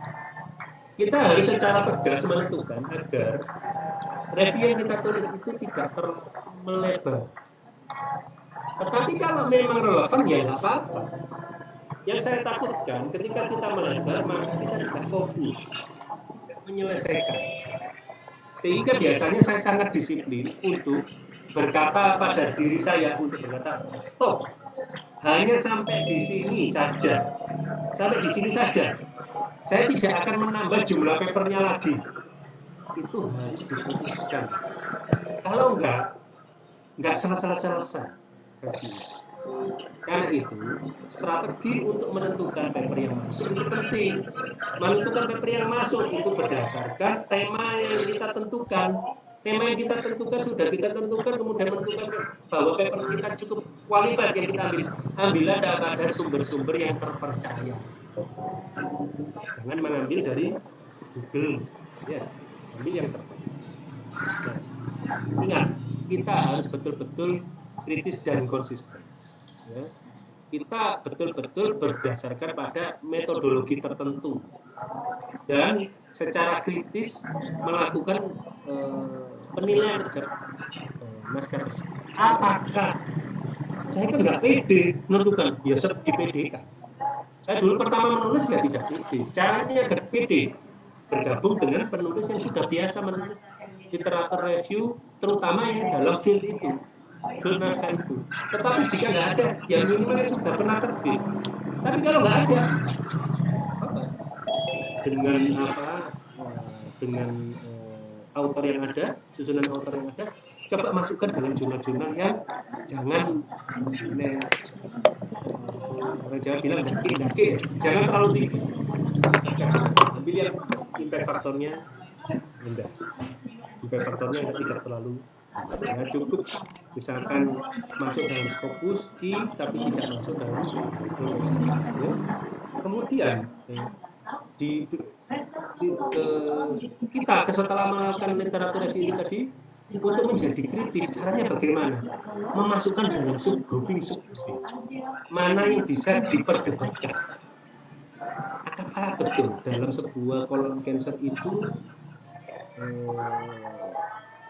Kita harus secara tegas menentukan agar review yang kita tulis itu tidak melebar. Tetapi kalau memang relevan, ya nggak apa-apa. Yang saya takutkan ketika kita melebar, maka kita tidak fokus, tidak menyelesaikan. Sehingga biasanya saya sangat disiplin untuk berkata pada diri saya untuk berkata, stop, hanya sampai di sini saja. Sampai di sini saja. Saya tidak akan menambah jumlah papernya lagi. Itu harus diputuskan. Kalau enggak selesai. Karena itu, strategi untuk menentukan paper yang masuk itu penting. Menentukan paper yang masuk itu berdasarkan tema yang kita tentukan. Tema yang kita tentukan sudah kita tentukan, kemudian menentukan bahwa paper kita cukup qualified yang kita ambil. Ambillah pada sumber-sumber yang terpercaya. Jangan mengambil dari Google, ya, ambil yang terpercaya. Nah, ingat, kita harus betul-betul kritis dan konsisten. Ya. Kita betul-betul berdasarkan pada metodologi tertentu dan secara kritis melakukan penilaian terhadap naskah tersebut. Apakah saya kan nggak pede menentukan, ya dipedekan. Saya dulu pertama menulis ya tidak pede. Caranya agar pede, bergabung dengan penulis yang sudah biasa menulis literatur review, terutama yang dalam field itu. Naskah itu. Tetapi jika nggak ada, ya minimal yang sudah pernah terbit. Tapi kalau nggak ada, dengan dengan author yang ada, susunan author yang ada, coba masukkan dalam jurnal-jurnal yang jangan bilang daki ya, jangan terlalu tinggi. Ambil yang impact faktornya rendah. Impact faktornya tidak terlalu, ya cukup misalkan masuk dalam Scopus I tapi tidak masuk dalam ya. Kemudian kita setelah melakukan literatur review tadi untuk menjadi kritis, caranya bagaimana? Memasukkan dalam subgrouping mana yang bisa diperdebatkan. Apakah betul dalam sebuah colon cancer itu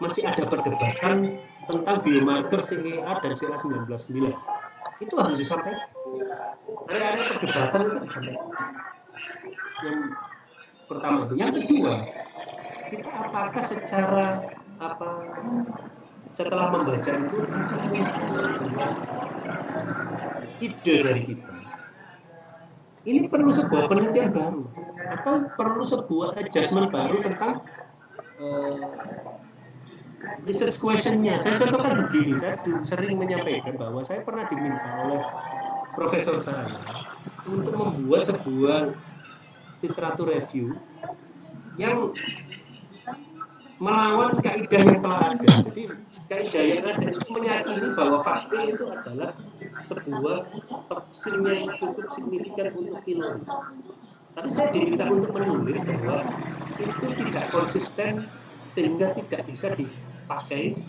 masih ada perdebatan tentang biomarker CEA dan CA19-9. Itu harus disampaikan. Area-area perdebatan itu disampaikan. Yang pertama. Yang kedua, kita apakah secara setelah membaca itu ide dari kita ini perlu sebuah penelitian baru atau perlu sebuah adjustment baru tentang research question-nya. Saya contohkan begini, saya sering menyampaikan bahwa saya pernah diminta oleh profesor saya untuk membuat sebuah literatur review yang melawan kaidah yang telah ada. Jadi kaidah yang ada itu meyakini bahwa fakta itu adalah sebuah toksin yang cukup signifikan untuk pilot. Tapi saya diminta untuk menulis bahwa itu tidak konsisten sehingga tidak bisa dipakai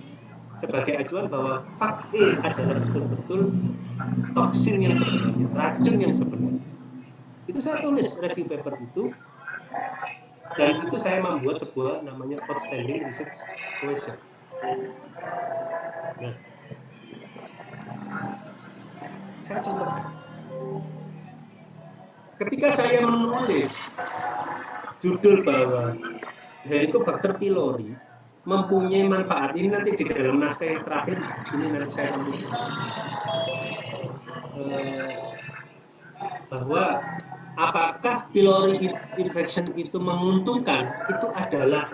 sebagai acuan bahwa fakta adalah betul-betul toksin yang sebenarnya, racun yang sebenarnya. Itu saya tulis review paper itu. Dan itu saya membuat sebuah namanya outstanding research question. Nah, Saya contohkan. Ketika saya menulis judul bahwa Helicobacter pylori mempunyai manfaat, ini nanti di dalam naskah yang terakhir, ini nanti saya sampaikan bahwa apakah pylori infection itu menguntungkan, itu adalah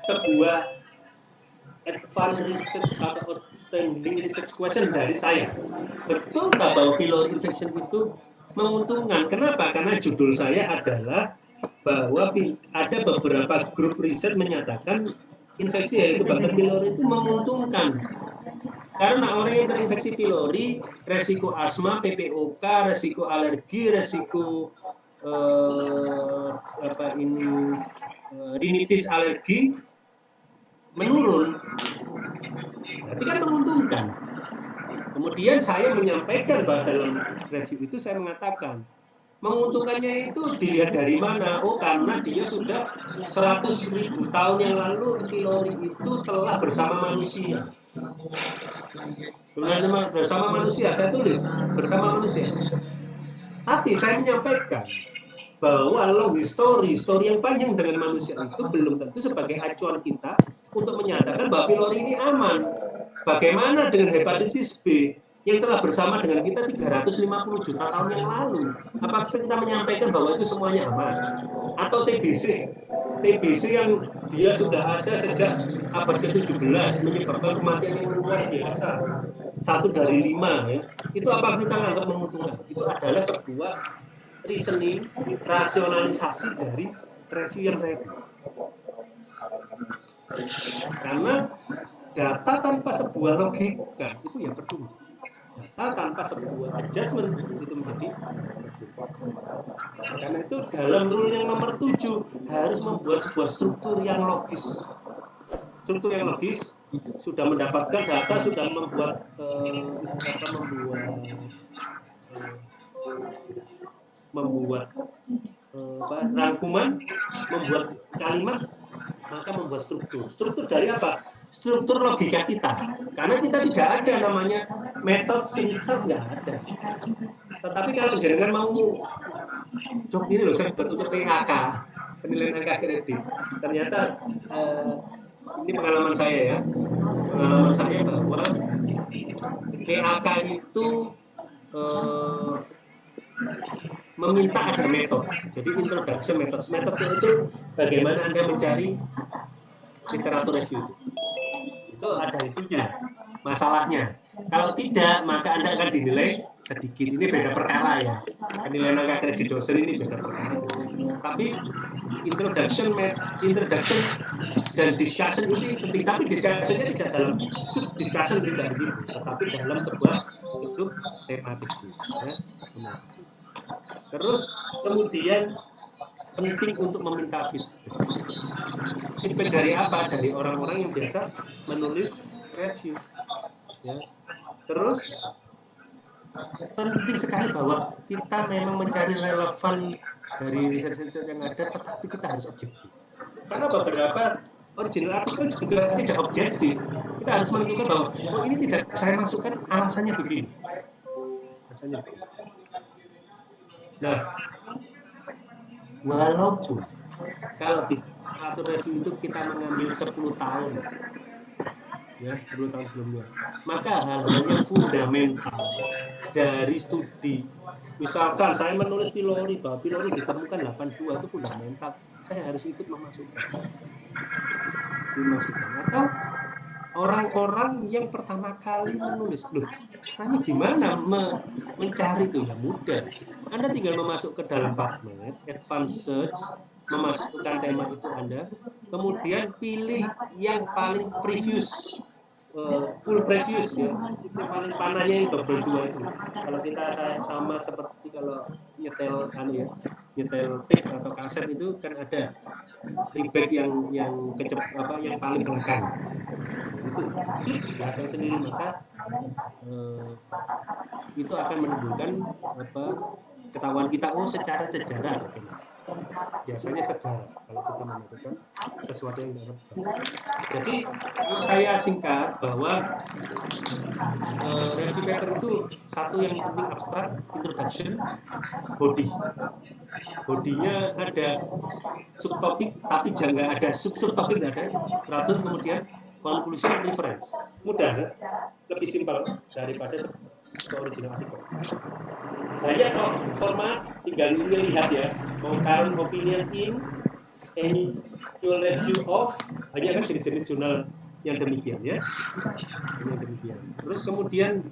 sebuah advanced research atau outstanding research question dari saya. Betul nggak bahwa pylori infection itu menguntungkan? Kenapa? Karena judul saya adalah bahwa ada beberapa grup riset menyatakan infeksi Helicobacter pylori itu menguntungkan. Karena orang yang terinfeksi pylori, resiko asma, PPOK, resiko alergi, resiko rinitis alergi menurun. Tapi kan menguntungkan. Kemudian saya menyampaikan bahwa dalam review itu saya mengatakan menguntungkannya itu dilihat dari mana? Oh, karena dia sudah 100.000 tahun yang lalu pylori itu telah bersama manusia. Bersama manusia, saya tulis bersama manusia. Tapi saya menyampaikan bahwa long history yang panjang dengan manusia itu belum tentu sebagai acuan kita untuk menyatakan bahwa pylori ini aman. Bagaimana dengan hepatitis B yang telah bersama dengan kita 350 juta tahun yang lalu? Apakah kita menyampaikan bahwa itu semuanya aman? Atau TBC yang dia sudah ada sejak abad ke-17 menyebabkan kematian yang luar biasa, 1 dari 5 ya. Itu apa kita anggap menguntungkan? Itu adalah sebuah reasoning, rasionalisasi dari review yang saya buat. Karena data tanpa sebuah logika itu yang percuma. Data tanpa sebuah adjustment itu menjadi percuma. Karena itu dalam rule yang nomor 7 harus membuat sebuah struktur yang logis. Struktur yang logis, sudah mendapatkan data, sudah membuat rangkuman, membuat kalimat, maka membuat struktur. Struktur dari apa? Struktur logika kita. Karena kita tidak ada namanya metode research, nggak ada. Tetapi kalau jenengan mau job ini loh, saya buat untuk PAK, penilaian angka kredit. Ternyata ini pengalaman saya ya. Pengalaman saya bahwa PAK itu meminta ada metode. Jadi introduction metode. Metode itu bagaimana Anda mencari literatur review itu ada itunya. Masalahnya, kalau tidak maka Anda akan dinilai sedikit. Ini beda perkara ya. Penilaian angka kredit dosen ini beda perkara. Tapi introduction dan discussion ini penting. Tapi discussionnya tidak dalam sub discussion, tidak begitu, tetapi dalam sebuah grup tematik. Ya. Terus kemudian penting untuk meminta feedback. Feedback dari apa? Dari orang-orang yang biasa menulis review. Ya. Terus penting sekali bahwa kita memang mencari relevan dari riset yang ada, tetapi kita harus objektif. Karena beberapa original artikel juga tidak objektif. Kita harus menentukan bahwa oh ini tidak saya masukkan, alasannya begini. Alasannya begini. Nah, walaupun kalau di literatur review itu kita mengambil 10 tahun, ya 10 tahun sebelumnya, maka hal-hal yang fundamental dari studi, misalkan saya menulis pylori, bahwa pylori ditemukan 82 itu fundamental, saya harus ikut memasukkan. Atau orang-orang yang pertama kali menulis, loh caranya gimana mencari itu? Ya mudah, Anda tinggal memasuk ke dalam PubMed, advanced search, memasukkan tema itu Anda, kemudian pilih yang paling previous, full previous ya, yang paling panahnya yang double 2 itu. Kalau kita sama seperti kalau nyetel tape atau kaset itu kan ada playback yang paling belakang. Itu belakang sendiri, maka itu akan menimbulkan ketahuan kita secara sejarah bagaimana. biasanya sejarah kalau kita membutuhkan sesuatu yang tidak rebah. Jadi kalau saya singkat bahwa review paper itu satu yang penting abstrak, introduction, body. Bodinya ada subtopik, tapi jangan ada subtopik nggak ada. Teratur kemudian conclusion, reference. Mudah, lebih simpel daripada original artikel. Banyak kok format, tinggal lihat ya. Mau current opinion in, annual review of, banyak kan jenis-jenis jurnal yang demikian ya. Yang demikian. Terus kemudian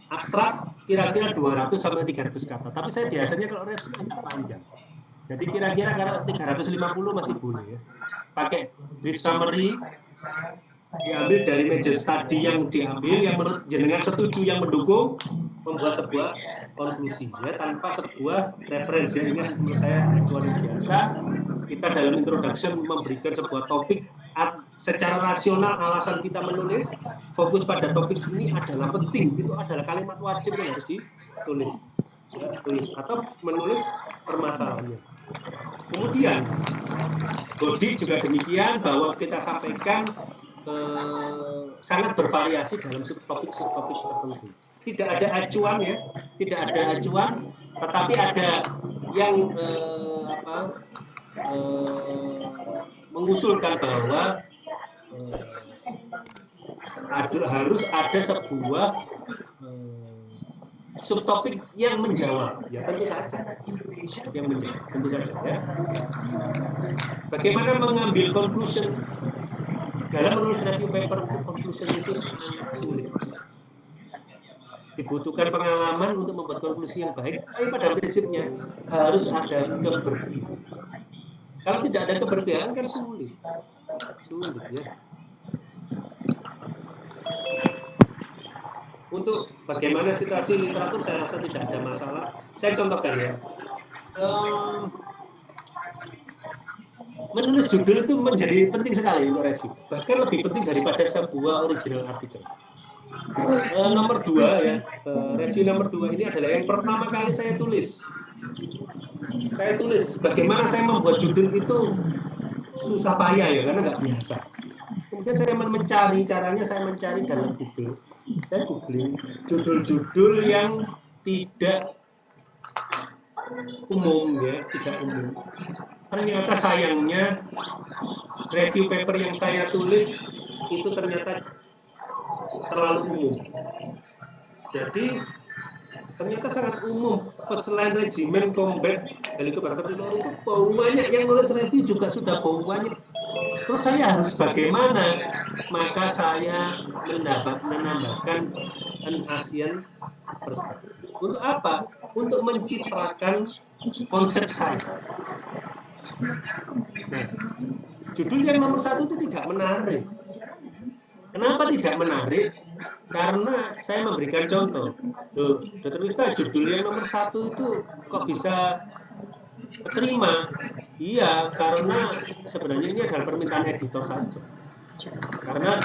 abstrak kira-kira 200 sampai 300 kata. Tapi saya biasanya kalau review tidak panjang. Jadi kira-kira kalau 350 masih boleh ya. Pakai brief summary, diambil dari major study yang diambil, yang menurut jenengan setuju, yang mendukung, membuat sebuah konklusi ya, tanpa sebuah referensi. Ingat menurut saya kecuali biasa kita dalam introduction memberikan sebuah topik secara rasional, alasan kita menulis fokus pada topik ini adalah penting, itu adalah kalimat wajib yang harus ditulis ya, tulis atau menulis permasalahannya. Kemudian body juga demikian, bahwa kita sampaikan sangat bervariasi dalam subtopik tertentu. Tidak ada acuan ya, tidak ada acuan, tetapi ada yang mengusulkan bahwa harus ada sebuah subtopik yang menjawab. Ya tentu saja, yang menjawab, tentu saja ya. Bagaimana mengambil conclusion dalam menulis review paper? Untuk conclusion itu sangat sulit. Dibutuhkan pengalaman untuk membuat konklusi yang baik, tapi pada prinsipnya harus ada keberpihakan. Kalau tidak ada keberpihakan kan sulit ya. Untuk bagaimana situasi literatur saya rasa tidak ada masalah. Saya contohkan ya. Menulis judul itu menjadi penting sekali untuk review, bahkan lebih penting daripada sebuah original artikel. Nomor 2 ya, review nomor 2 ini adalah yang pertama kali saya tulis. Bagaimana saya membuat judul itu susah payah ya, karena nggak biasa. Kemudian saya mencari, caranya saya mencari dalam Google. Saya googling judul-judul yang tidak umum ya, tidak umum. Ternyata sayangnya review paper yang saya tulis itu ternyata terlalu umum. Jadi ternyata sangat umum. First line regimen combat Helicobacter pylori itu bau banyak, yang nulis review juga sudah bau banyak. Terus saya harus bagaimana? Maka saya menambahkan an Asian perspective. Untuk apa? Untuk mencitrakan konsep saya. Nah, judul yang nomor 1 itu tidak menarik. Kenapa tidak menarik? Karena saya memberikan contoh. Loh, Dr. Wita, judul yang nomor 1 itu kok bisa terima? Iya, karena sebenarnya ini adalah permintaan editor saja. Karena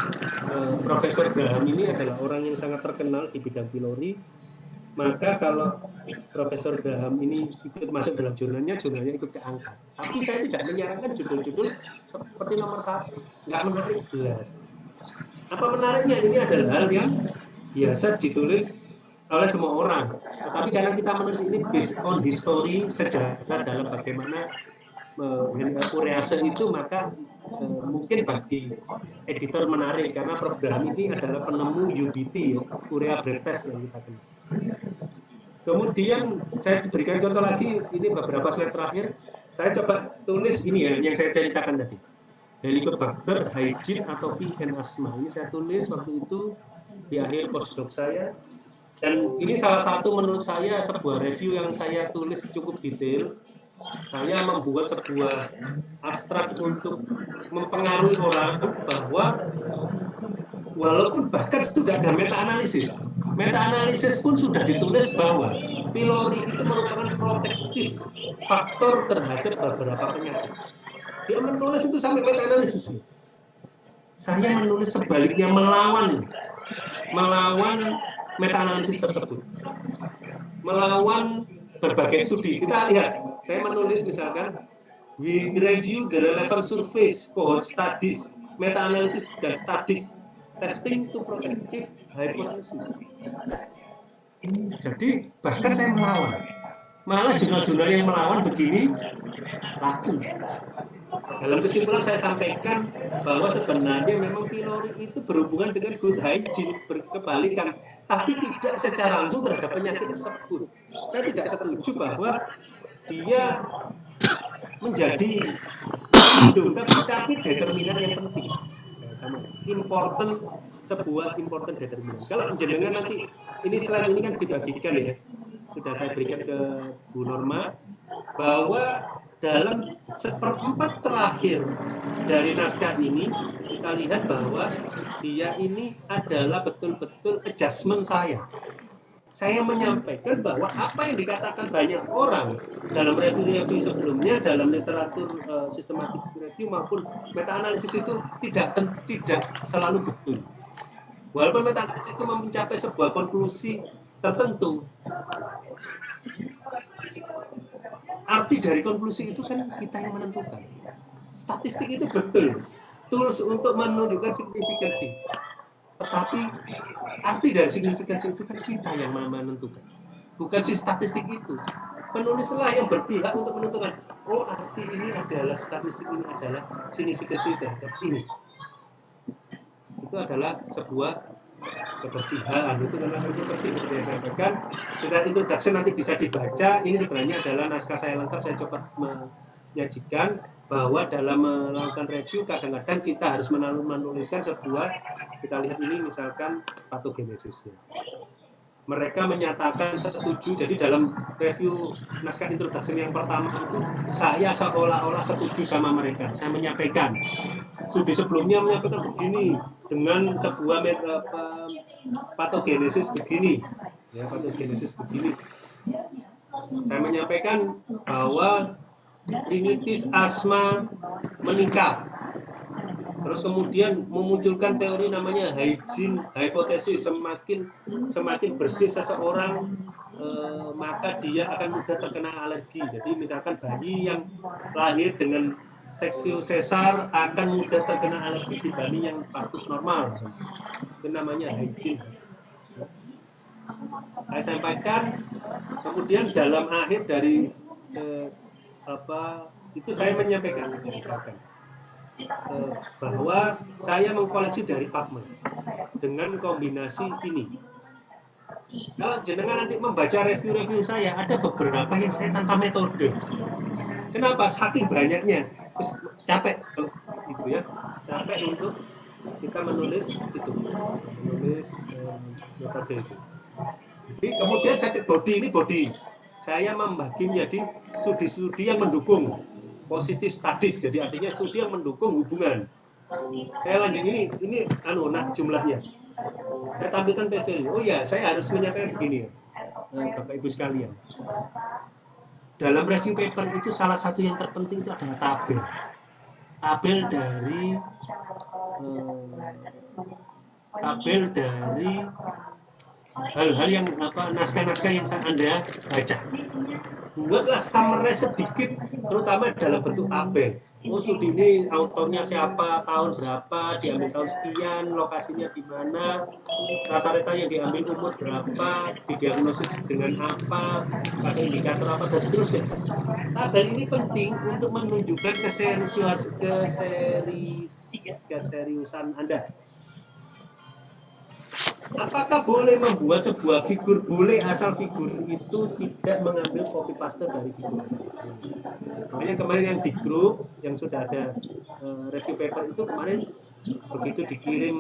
Profesor Graham ini adalah orang yang sangat terkenal di bidang pylori. Maka kalau Profesor Graham ini ikut masuk dalam jurnalnya ikut keangkat. Tapi saya tidak menyarankan judul-judul seperti nomor 1. Nggak menarik jelas. Apa menariknya? Ini adalah hal yang biasa ditulis oleh semua orang. Tetapi karena kita menulis ini based on history, sejarah dalam bagaimana urease itu, maka mungkin bagi editor menarik, karena Prof. Graham ini adalah penemu UBT ya, urea breath yang kita kenal. Kemudian saya berikan contoh lagi, ini beberapa slide terakhir. Saya coba tulis ini ya, yang saya ceritakan tadi. Helicobacter hygiene atau PN asma. Ini saya tulis waktu itu di akhir postdoc saya. Dan ini salah satu menurut saya sebuah review yang saya tulis cukup detail. Saya membuat sebuah abstrak untuk mempengaruhi orang bahwa walaupun bahkan sudah ada meta-analisis. Meta-analisis pun sudah ditulis bahwa pylori itu merupakan protektif faktor terhadap beberapa penyakit. Dia menulis itu sampai meta-analisis. Saya menulis sebaliknya, melawan meta-analisis tersebut. Melawan berbagai studi. Kita lihat, saya menulis misalkan, we review the relevant surveys, cohort studies, meta-analysis, dan studies testing to protective hypothesis. Jadi bahkan saya melawan. Malah jurnal-jurnal yang melawan begini laku. Dalam kesimpulan saya sampaikan bahwa sebenarnya memang pylori itu berhubungan dengan good hygiene, berkebalikan, tapi tidak secara langsung terhadap penyakit tersebut. Saya tidak setuju bahwa dia menjadi pelindung, tapi determinan yang penting. Sebuah important determinan. Kalau jenengan nanti, ini slide ini kan dibagikan ya, sudah saya berikan ke Bu Norma, bahwa dalam seperempat terakhir dari naskah ini, kita lihat bahwa dia ini adalah betul-betul adjustment saya. Saya menyampaikan bahwa apa yang dikatakan banyak orang dalam review-review sebelumnya, dalam literatur systematic review maupun meta-analisis itu tidak selalu betul. Walaupun meta-analisis itu mencapai sebuah konklusi tertentu, arti dari konklusi itu kan kita yang menentukan. Statistik itu betul, tools untuk menunjukkan signifikansi. Tetapi arti dari signifikansi itu kan kita yang menentukan, bukan si statistik itu. Penulislah yang berpihak untuk menentukan, oh arti ini adalah statistik, ini adalah signifikansi terhadap ini. Itu adalah sebuah keberpihakan. Itu memang penting seperti yang saya sampaikan. Setelah introduction nanti bisa dibaca. Ini sebenarnya adalah naskah saya lengkap, saya coba menyajikan bahwa dalam melakukan review kadang-kadang kita harus menuliskan sebuah, kita lihat ini misalkan patogenesisnya. Mereka menyatakan setuju, jadi dalam review naskah introduction yang pertama itu saya seolah-olah setuju sama mereka. Saya menyampaikan, studi sebelumnya menyampaikan begini, dengan sebuah patogenesis begini, ya patogenesis begini. Saya menyampaikan bahwa rinitis asma meningkat. Terus kemudian memunculkan teori namanya hygiene hypothesis, semakin bersih seseorang maka dia akan mudah terkena alergi. Jadi misalkan bayi yang lahir dengan seksio sesar akan mudah terkena alergi dibanding yang partus normal. Itu namanya hygiene. Saya sampaikan, kemudian dalam akhir dari itu saya menyampaikan misalkan bahwa saya mengkoleksi dari PubMed dengan kombinasi ini. Kalau jenengan nanti membaca review-review saya, ada beberapa yang saya tanpa metode. Kenapa? Saking banyaknya, terus capek gitu ya, capek untuk kita menulis itu, menulis metode itu. Jadi kemudian saya cek body. Saya membagi menjadi studi-studi yang mendukung positif studies, jadi artinya studi yang mendukung hubungan. Saya lanjut ini jumlahnya. Saya tampilkan PV. Oh ya, saya harus menyampaikan begini ya, Bapak Ibu sekalian. Dalam review paper itu salah satu yang terpenting itu adalah tabel. Tabel dari hal-hal yang naskah-naskah yang Anda baca. Buatlah summary sedikit, terutama dalam bentuk tabel. Oh, studi ini autornya siapa, tahun berapa, diambil tahun sekian, lokasinya di mana, rata-rata yang diambil umur berapa, didiagnosis dengan apa, pakai indikator apa, dan seterusnya. Tabel ini penting untuk menunjukkan keseriusan Anda. Apakah boleh membuat sebuah figur? Boleh, asal figur itu tidak mengambil copy paste dari figur. Makanya kemarin yang di grup yang sudah ada review paper itu kemarin begitu dikirim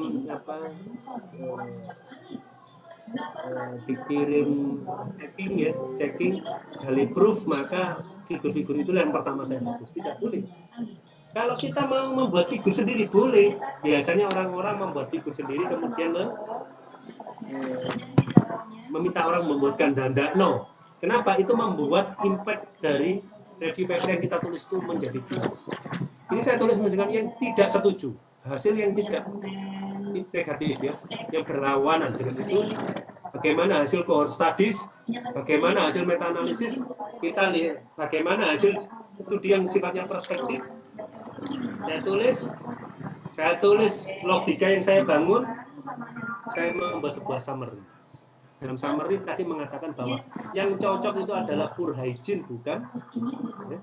checking gali proof, maka figur-figur itulah yang pertama saya hapus. Tidak boleh. Kalau kita mau membuat figur sendiri boleh. Biasanya orang-orang membuat figur sendiri kemudian meminta orang membuatkan danda. No. Kenapa? Itu membuat impact dari review paper yang kita tulis itu menjadi tinggi. Ini saya tulis misalkan yang tidak setuju, hasil yang tidak negatif ya, yang berlawanan dengan itu. Bagaimana hasil cohort studies, bagaimana hasil meta-analisis, kita lihat bagaimana hasil studi yang sifatnya prospektif. Saya tulis logika yang saya bangun, saya membuat sebuah summary. Dalam summary tadi mengatakan bahwa yang cocok itu adalah poor hygiene, bukan ya.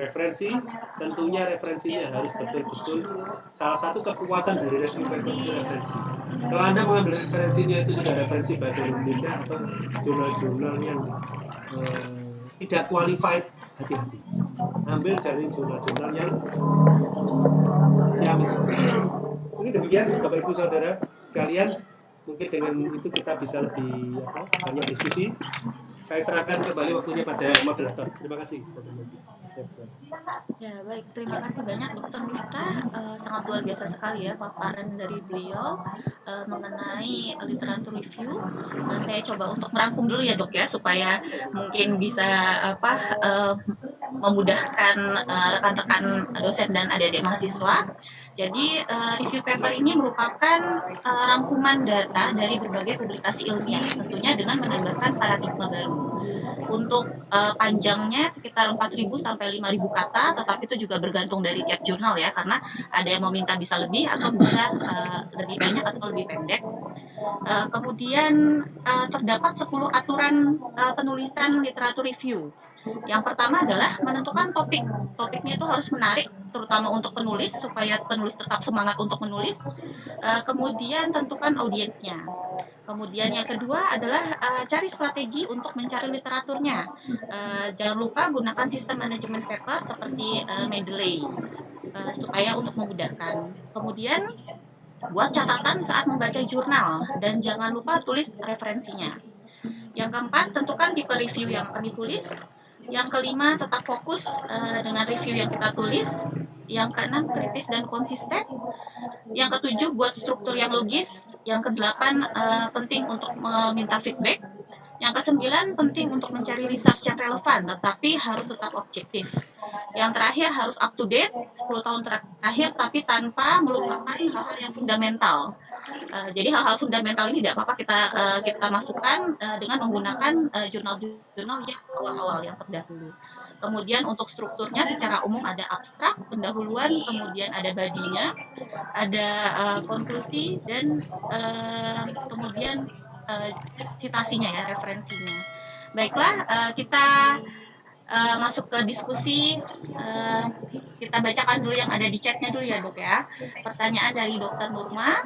Referensi, tentunya referensinya harus betul-betul salah satu kekuatan dari review paper itu referensi. Kalau Anda mengambil referensinya itu sudah referensi bahasa Indonesia atau jurnal-jurnal yang tidak qualified, hati-hati. Ambil dari jurnal-jurnal yang yamin. Ini demikian Bapak Ibu Saudara sekalian, mungkin dengan itu kita bisa lebih banyak diskusi. Saya serahkan kembali waktunya pada moderator. Terima kasih. Ya baik, terima kasih banyak Dr. Miftah, sangat luar biasa sekali ya paparan dari beliau mengenai literatur review. Saya coba untuk merangkum dulu ya Dok ya, supaya mungkin bisa memudahkan rekan-rekan dosen dan adik-adik mahasiswa. Jadi review paper ini merupakan rangkuman data dari berbagai publikasi ilmiah, tentunya dengan menambahkan paradigma baru. Untuk panjangnya sekitar 4.000 sampai 5.000 kata, tetapi itu juga bergantung dari tiap jurnal ya, karena ada yang meminta bisa lebih atau bisa lebih banyak atau lebih pendek. Kemudian terdapat 10 aturan penulisan literatur review. Yang pertama adalah menentukan topik. Topiknya itu harus menarik, terutama untuk penulis, supaya penulis tetap semangat untuk menulis. Kemudian tentukan audiensnya. Kemudian yang kedua adalah cari strategi untuk mencari literaturnya. Jangan lupa gunakan sistem manajemen paper seperti Mendeley supaya untuk memudahkan. Kemudian buat catatan saat membaca jurnal dan jangan lupa tulis referensinya. Yang keempat, tentukan tipe review yang akan ditulis. Yang kelima, tetap fokus dengan review yang kita tulis. Yang keenam, kritis dan konsisten. Yang ketujuh, buat struktur yang logis. Yang kedelapan, penting untuk meminta feedback. Yang kesembilan, penting untuk mencari research yang relevan, tetapi harus tetap objektif. Yang terakhir, harus up to date 10 tahun terakhir, tapi tanpa melupakan hal-hal yang fundamental. Jadi hal-hal fundamental ini tidak apa-apa kita masukkan dengan menggunakan jurnal-jurnal yang awal-awal yang terdahulu. Kemudian untuk strukturnya secara umum ada abstrak, pendahuluan, kemudian ada badinya, ada konklusi, dan kemudian citasinya ya, referensinya. Baiklah, kita masuk ke diskusi. Kita bacakan dulu yang ada di chatnya dulu ya Dok ya. Pertanyaan dari Dr. Nurma.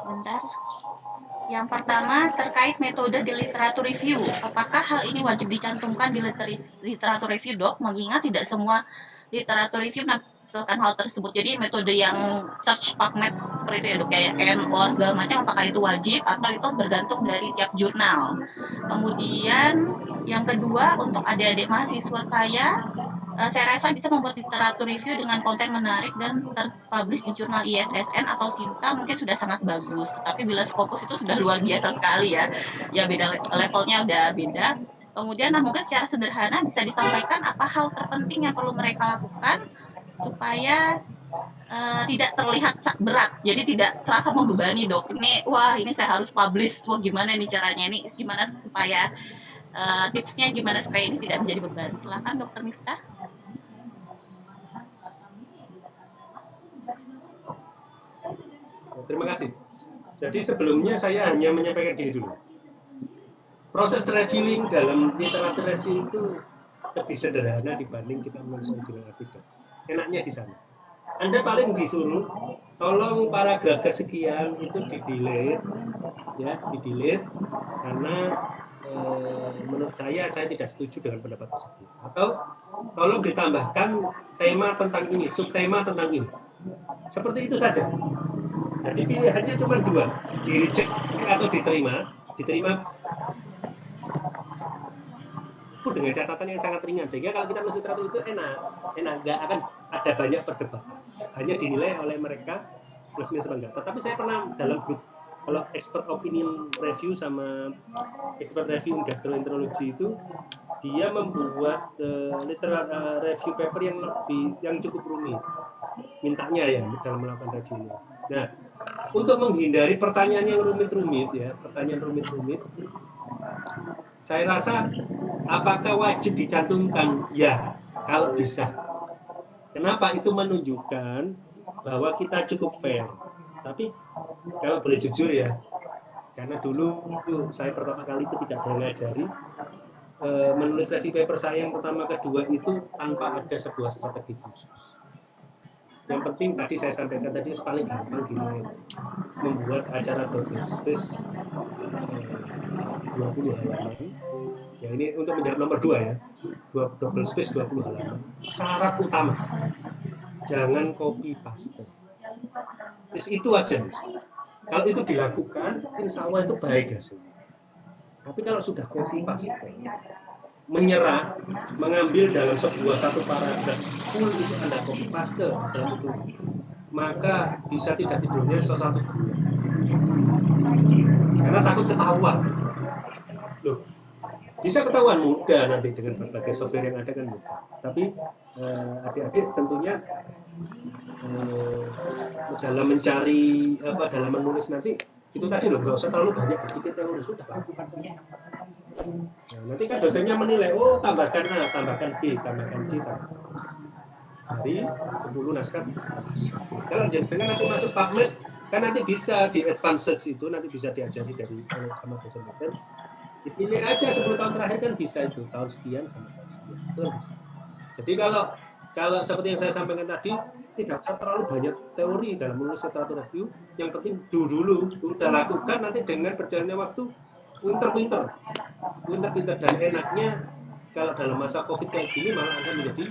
Bentar. Yang pertama terkait metode di literatur review. Apakah hal ini wajib dicantumkan di literatur review Dok? Mengingat tidak semua literatur review melakukan hal tersebut. Jadi metode yang search PubMed seperti itu ya Dok, kayak NOR segala macam, apakah itu wajib atau itu bergantung dari tiap jurnal. Kemudian yang kedua, untuk adik-adik mahasiswa saya rasa bisa membuat literatur review dengan konten menarik dan terpublish di jurnal ISSN atau SINTA mungkin sudah sangat bagus. Tapi bila Scopus itu sudah luar biasa sekali ya. Ya beda levelnya udah beda. Kemudian mungkin secara sederhana bisa disampaikan apa hal terpenting yang perlu mereka lakukan supaya tidak terlihat berat. Jadi tidak terasa membebani Dok. Ini saya harus publish. Wah gimana nih caranya, ini gimana supaya tipsnya gimana supaya ini tidak menjadi beban. Silakan Dr. Miftah. Terima kasih. Jadi sebelumnya saya hanya menyampaikan gini dulu. Proses reviewing dalam literatur review itu lebih sederhana dibanding kita menulis jurnal artikel. Enaknya di sana. Anda paling disuruh tolong paragraf kesekian itu di-delete, ya, di-delete karena menurut saya tidak setuju dengan pendapat tersebut. Atau tolong ditambahkan tema tentang ini, subtema tentang ini. Seperti itu saja. Jadi pilihannya cuma dua, di-reject atau diterima. Diterima dengan catatan yang sangat ringan, sehingga kalau kita menulis literatur itu enak, nggak akan ada banyak perdebatan, hanya dinilai oleh mereka plus minus apa enggak. Tetapi saya pernah dalam grup, kalau expert opinion review sama expert review gastroenterologi itu, dia membuat review paper yang cukup rumit. mintanya ya dalam melakukan review. Nah, untuk menghindari pertanyaan yang rumit-rumit ya, pertanyaan rumit-rumit, saya rasa apakah wajib dicantumkan? Ya, kalau bisa. Kenapa? Itu menunjukkan bahwa kita cukup fair. Tapi kalau boleh jujur ya, karena dulu saya pertama kali itu tidak mengajari, menulis review paper saya yang pertama kedua itu tanpa ada sebuah strategi khusus. Yang penting tadi saya sampaikan tadi paling gampang gini, membuat acara double space 20 halaman. Ya ini untuk menjawab nomor 2 ya. Double space 20 halaman. Syarat utama, jangan copy paste. Terus itu aja. Kalau itu dilakukan, insya Allah itu baik hasilnya. Tapi kalau sudah copy paste, menyerah, mengambil dalam sebuah satu paragraf full itu Anda copy paste dalam itu, maka bisa tidak tidurnya satu bulan. Karena takut ketahuan. Loh, bisa ketahuan mudah nanti dengan berbagai software yang ada kan mudah. Tapi adik-adik tentunya dalam mencari dalam menulis nanti itu tadi loh, nggak usah terlalu banyak berpikir teori, sudah lakukan saja. Nah, nanti kan dosennya menilai, oh tambahkan A, tambahkan B, tambahkan C, dari 10 naskah. Kalau jenengan nanti masuk PubMed, kan nanti bisa di advanced search itu nanti bisa diajari dari sama dosen-dosen. Dipilih aja 10 tahun terakhir kan bisa itu, tahun sekian sama tahun sekian. Itu kan bisa. Jadi kalau seperti yang saya sampaikan tadi, tidak usah terlalu banyak teori dalam menulis literatur review. Yang penting dulu udah lakukan, nanti dengan berjalannya waktu pinter-pinter dan enaknya kalau dalam masa COVID kayak gini malah akan menjadi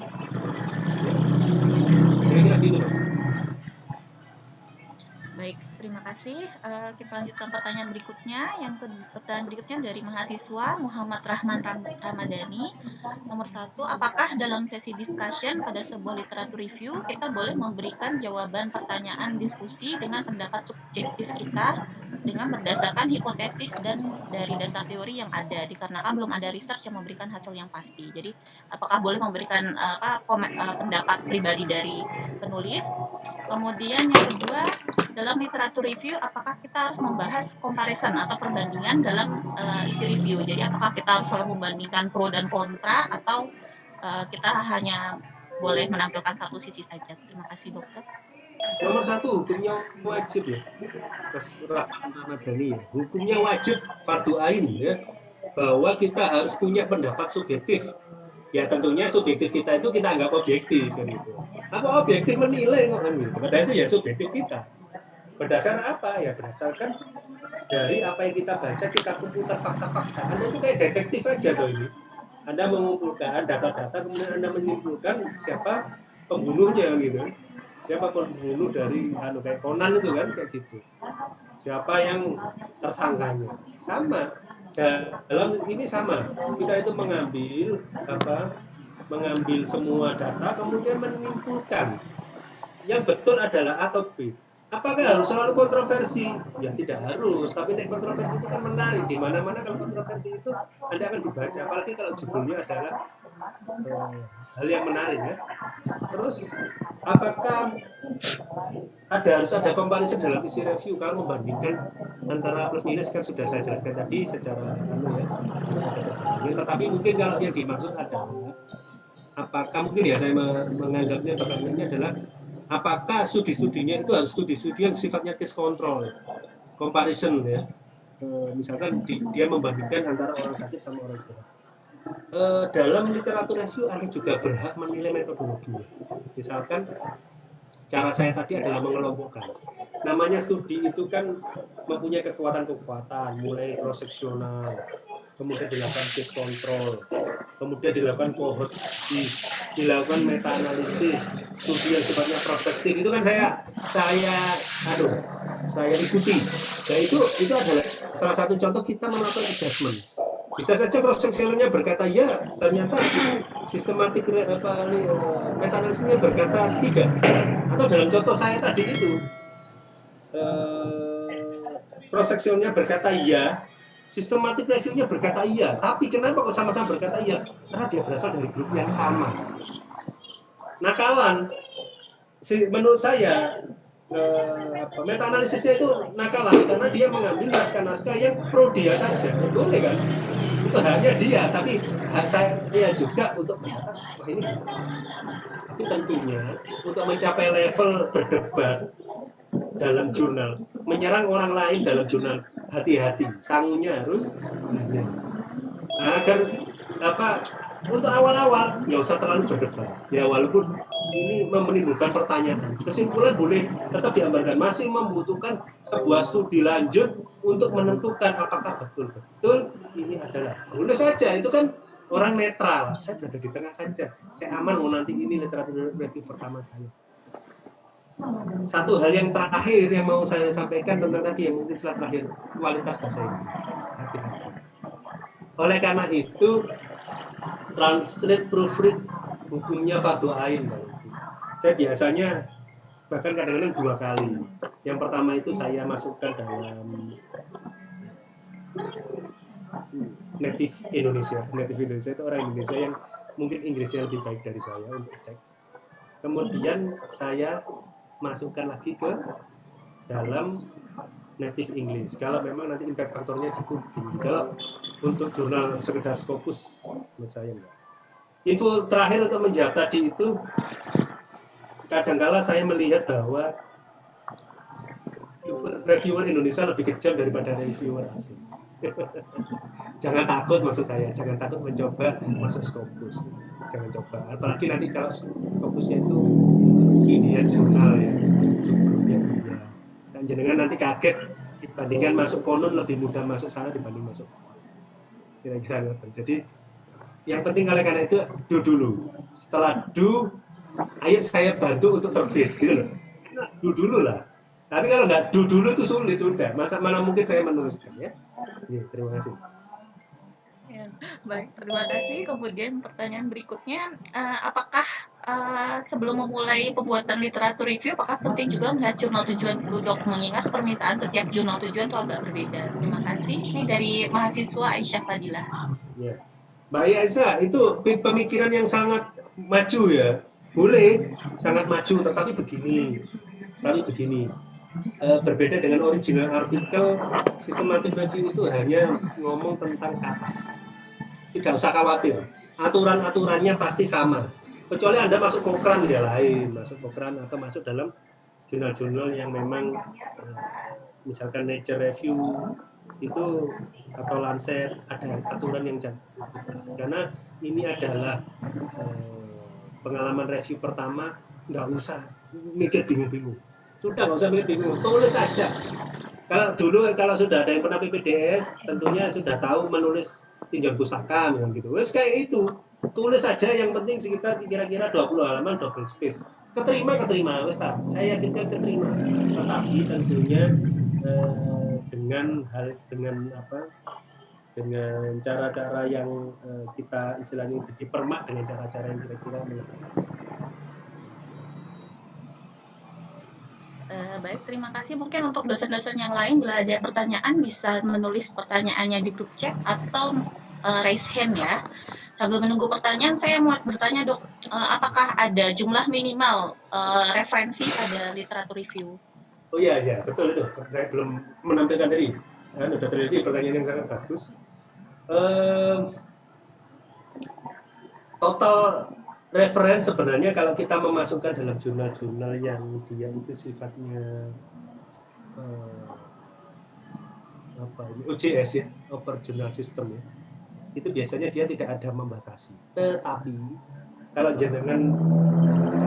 kira-kira gitu Pak. Baik, terima kasih. Kita lanjutkan pertanyaan berikutnya. Pertanyaan berikutnya dari mahasiswa Muhammad Rahman Ramadhani. Nomor 1, apakah dalam sesi discussion pada sebuah literatur review kita boleh memberikan jawaban pertanyaan diskusi dengan pendapat subjektif kita dengan berdasarkan hipotesis dan dari dasar teori yang ada, dikarenakan belum ada research yang memberikan hasil yang pasti. Jadi, apakah boleh memberikan pendapat pribadi dari penulis? Kemudian yang kedua, dalam literatur review, apakah kita harus membahas comparison atau perbandingan dalam isi review? Jadi, apakah kita harus selalu membandingkan pro dan kontra, atau kita hanya boleh menampilkan satu sisi saja? Terima kasih, Dokter. Nomor 1, hukumnya wajib ya. Ramadhani ya. Hukumnya wajib, fardu ain ya, bahwa kita harus punya pendapat subjektif. Ya tentunya subjektif kita itu kita anggap objektif kan gitu. Apa objektif menilai kok kan gitu. Padahal itu ya subjektif kita. Berdasar apa? Ya berdasarkan dari apa yang kita baca, kita kumpulkan fakta-fakta. Anda itu kayak detektif aja tuh ini. Anda mengumpulkan data-data, kemudian Anda menyimpulkan siapa pembunuhnya gitu. Siapa pembunuh dari kayak Conan itu kan kayak gitu. Siapa yang tersangkanya. Sama. Dalam ini sama, kita itu mengambil semua data kemudian menyimpulkan yang betul adalah A atau B. Apakah harus selalu kontroversi? Ya tidak harus, tapi kontroversi itu kan menarik. Di mana-mana kalau kontroversi itu Anda akan dibaca, apalagi kalau judulnya adalah hal yang menarik ya. Terus apakah harus ada comparison dalam isi review kalau membandingkan antara plus minus kan sudah saya jelaskan tadi secara tetapi mungkin kalau yang dimaksud adalah apakah mungkin ya saya menganggapnya pertanyaannya adalah apakah studi-studinya itu harus studi-studi yang sifatnya case control comparison ya, misalkan dia membandingkan antara orang sakit sama orang sehat. Dalam literatur review Anda juga berhak menilai metodologinya. Misalkan cara saya tadi adalah mengelompokkan. Namanya studi itu kan mempunyai kekuatan-kekuatan, mulai cross-seksional, kemudian dilakukan case control, kemudian dilakukan cohort study, dilakukan meta-analisis, studi yang sifatnya prospektif. Itu kan saya ikuti. Nah itu adalah salah satu contoh kita melakukan adjustment. Bisa saja cross-sectionalnya berkata ya, ternyata sistematik meta-analisisnya berkata tidak. Atau dalam contoh saya tadi itu, cross-sectionalnya berkata iya, sistematik review-nya berkata iya. Tapi kenapa kok sama-sama berkata iya? Karena dia berasal dari grup yang sama. Nah kawan, menurut saya meta analisisnya itu nakalan karena dia mengambil naskah-naskah yang pro dia saja. Ya, boleh kan? Itu haknya dia, tapi hak saya juga untuk berkata, wah ini benar. Tapi tentunya untuk mencapai level berdebat dalam jurnal, menyerang orang lain dalam jurnal, hati-hati, sangunya harus banyak. Nah, agar untuk awal-awal nggak usah terlalu berdebat. Ya walaupun ini menimbulkan pertanyaan, kesimpulan boleh tetap diambarkan, masih membutuhkan sebuah studi lanjut untuk menentukan apakah betul-betul ini adalah. Boleh saja, itu kan orang netral. Saya berada di tengah saja. Saya aman mau nanti ini literatur review pertama saya. Satu hal yang terakhir yang mau saya sampaikan tentang tadi yang mungkin setelah terakhir, kualitas bahasa Inggris. Hati-hati. Oleh karena itu, translate proofread hukumnya fardu ain. Saya biasanya bahkan kadang-kadang 2 kali. Yang pertama itu saya masukkan dalam native Indonesia. Native Indonesia itu orang Indonesia yang mungkin Inggrisnya lebih baik dari saya untuk cek. Kemudian saya masukkan lagi ke dalam native English. Kalau memang nanti impact faktornya cukup tinggi. Kalau untuk jurnal sekedar Scopus, menurut saya enggak. Info terakhir untuk menjawab tadi itu, kadangkala saya melihat bahwa reviewer Indonesia lebih kejam daripada reviewer asing. Jangan takut, maksud saya, jangan takut mencoba masuk Scopus. Jangan coba. Apalagi nanti kalau Scopusnya itu Indian jurnal ya, grupnya India. Dan jenengan nanti kaget dibandingkan masuk konon lebih mudah masuk sana dibanding masuk. Kira-kira gitu. Jadi yang penting karena itu do dulu. Setelah do, ayo saya bantu untuk terbit, gitu loh. Do dulu lah. Tapi kalau nggak do dulu itu sulit sudah. Mana mungkin saya menuliskan ya. Terima kasih. Ya, baik, terima kasih. Kemudian pertanyaan berikutnya, apakah sebelum memulai pembuatan literatur review, apakah penting juga melihat jurnal tujuan Blue mengingat permintaan setiap jurnal tujuan itu agak berbeda? Terima kasih. Ini dari mahasiswa Aisyah Fadilah. Ya. Mbak Aisyah, itu pemikiran yang sangat maju ya. Boleh, sangat maju, tetapi begini. Berbeda dengan original artikel, systematic review itu hanya ngomong tentang kata. Tidak usah khawatir, aturan-aturannya pasti sama. Kecuali Anda masuk Cochrane ya lain, masuk Cochrane atau masuk dalam jurnal-jurnal yang memang misalkan Nature Review itu atau Lancet, ada aturan yang cantik. Karena ini adalah pengalaman review pertama, nggak usah mikir bingung-bingung. Sudah nggak usah mikir bingung, tulis saja. Kalau sudah ada yang pernah PPDS, tentunya sudah tahu menulis tinjauan pustaka gitu. Wes kayak itu, tulis saja, yang penting sekitar kira-kira 20 halaman double space. Keterima, wes saya yakinkan keterima. Tetapi tentunya dengan cara-cara yang kita istilahnya dipermak dengan cara-cara yang kira-kira Baik, terima kasih. Mungkin untuk dosen-dosen yang lain, bila ada pertanyaan bisa menulis pertanyaannya di grup chat atau raise hand ya. Sambil menunggu pertanyaan, saya mau bertanya dok, apakah ada jumlah minimal referensi pada literatur review? Oh iya, betul itu. Saya belum menampilkan tadi. Sudah terjadi pertanyaan yang sangat bagus. Total referensi sebenarnya kalau kita memasukkan dalam jurnal-jurnal yang dia itu sifatnya OJS ya, Open Journal System ya, itu biasanya dia tidak ada membatasi. Tetapi kalau jenengan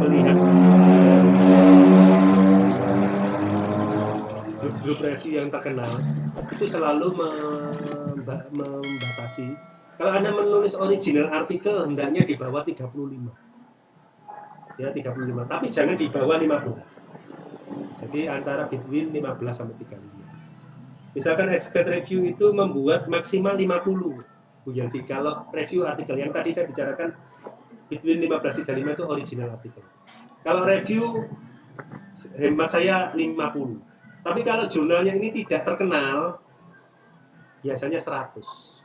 melihat grup-grup review yang terkenal, itu selalu membatasi. Kalau Anda menulis original artikel, hendaknya di bawah 35. Ya, 35. Tapi jangan di bawah 15. Jadi antara between 15 sampai 35. Misalkan expert review itu membuat maksimal 50. Bu Yanti, kalau review artikel yang tadi saya bicarakan between 15-35 itu original artikel. Kalau review hemat saya 50. Tapi kalau jurnalnya ini tidak terkenal, biasanya 100.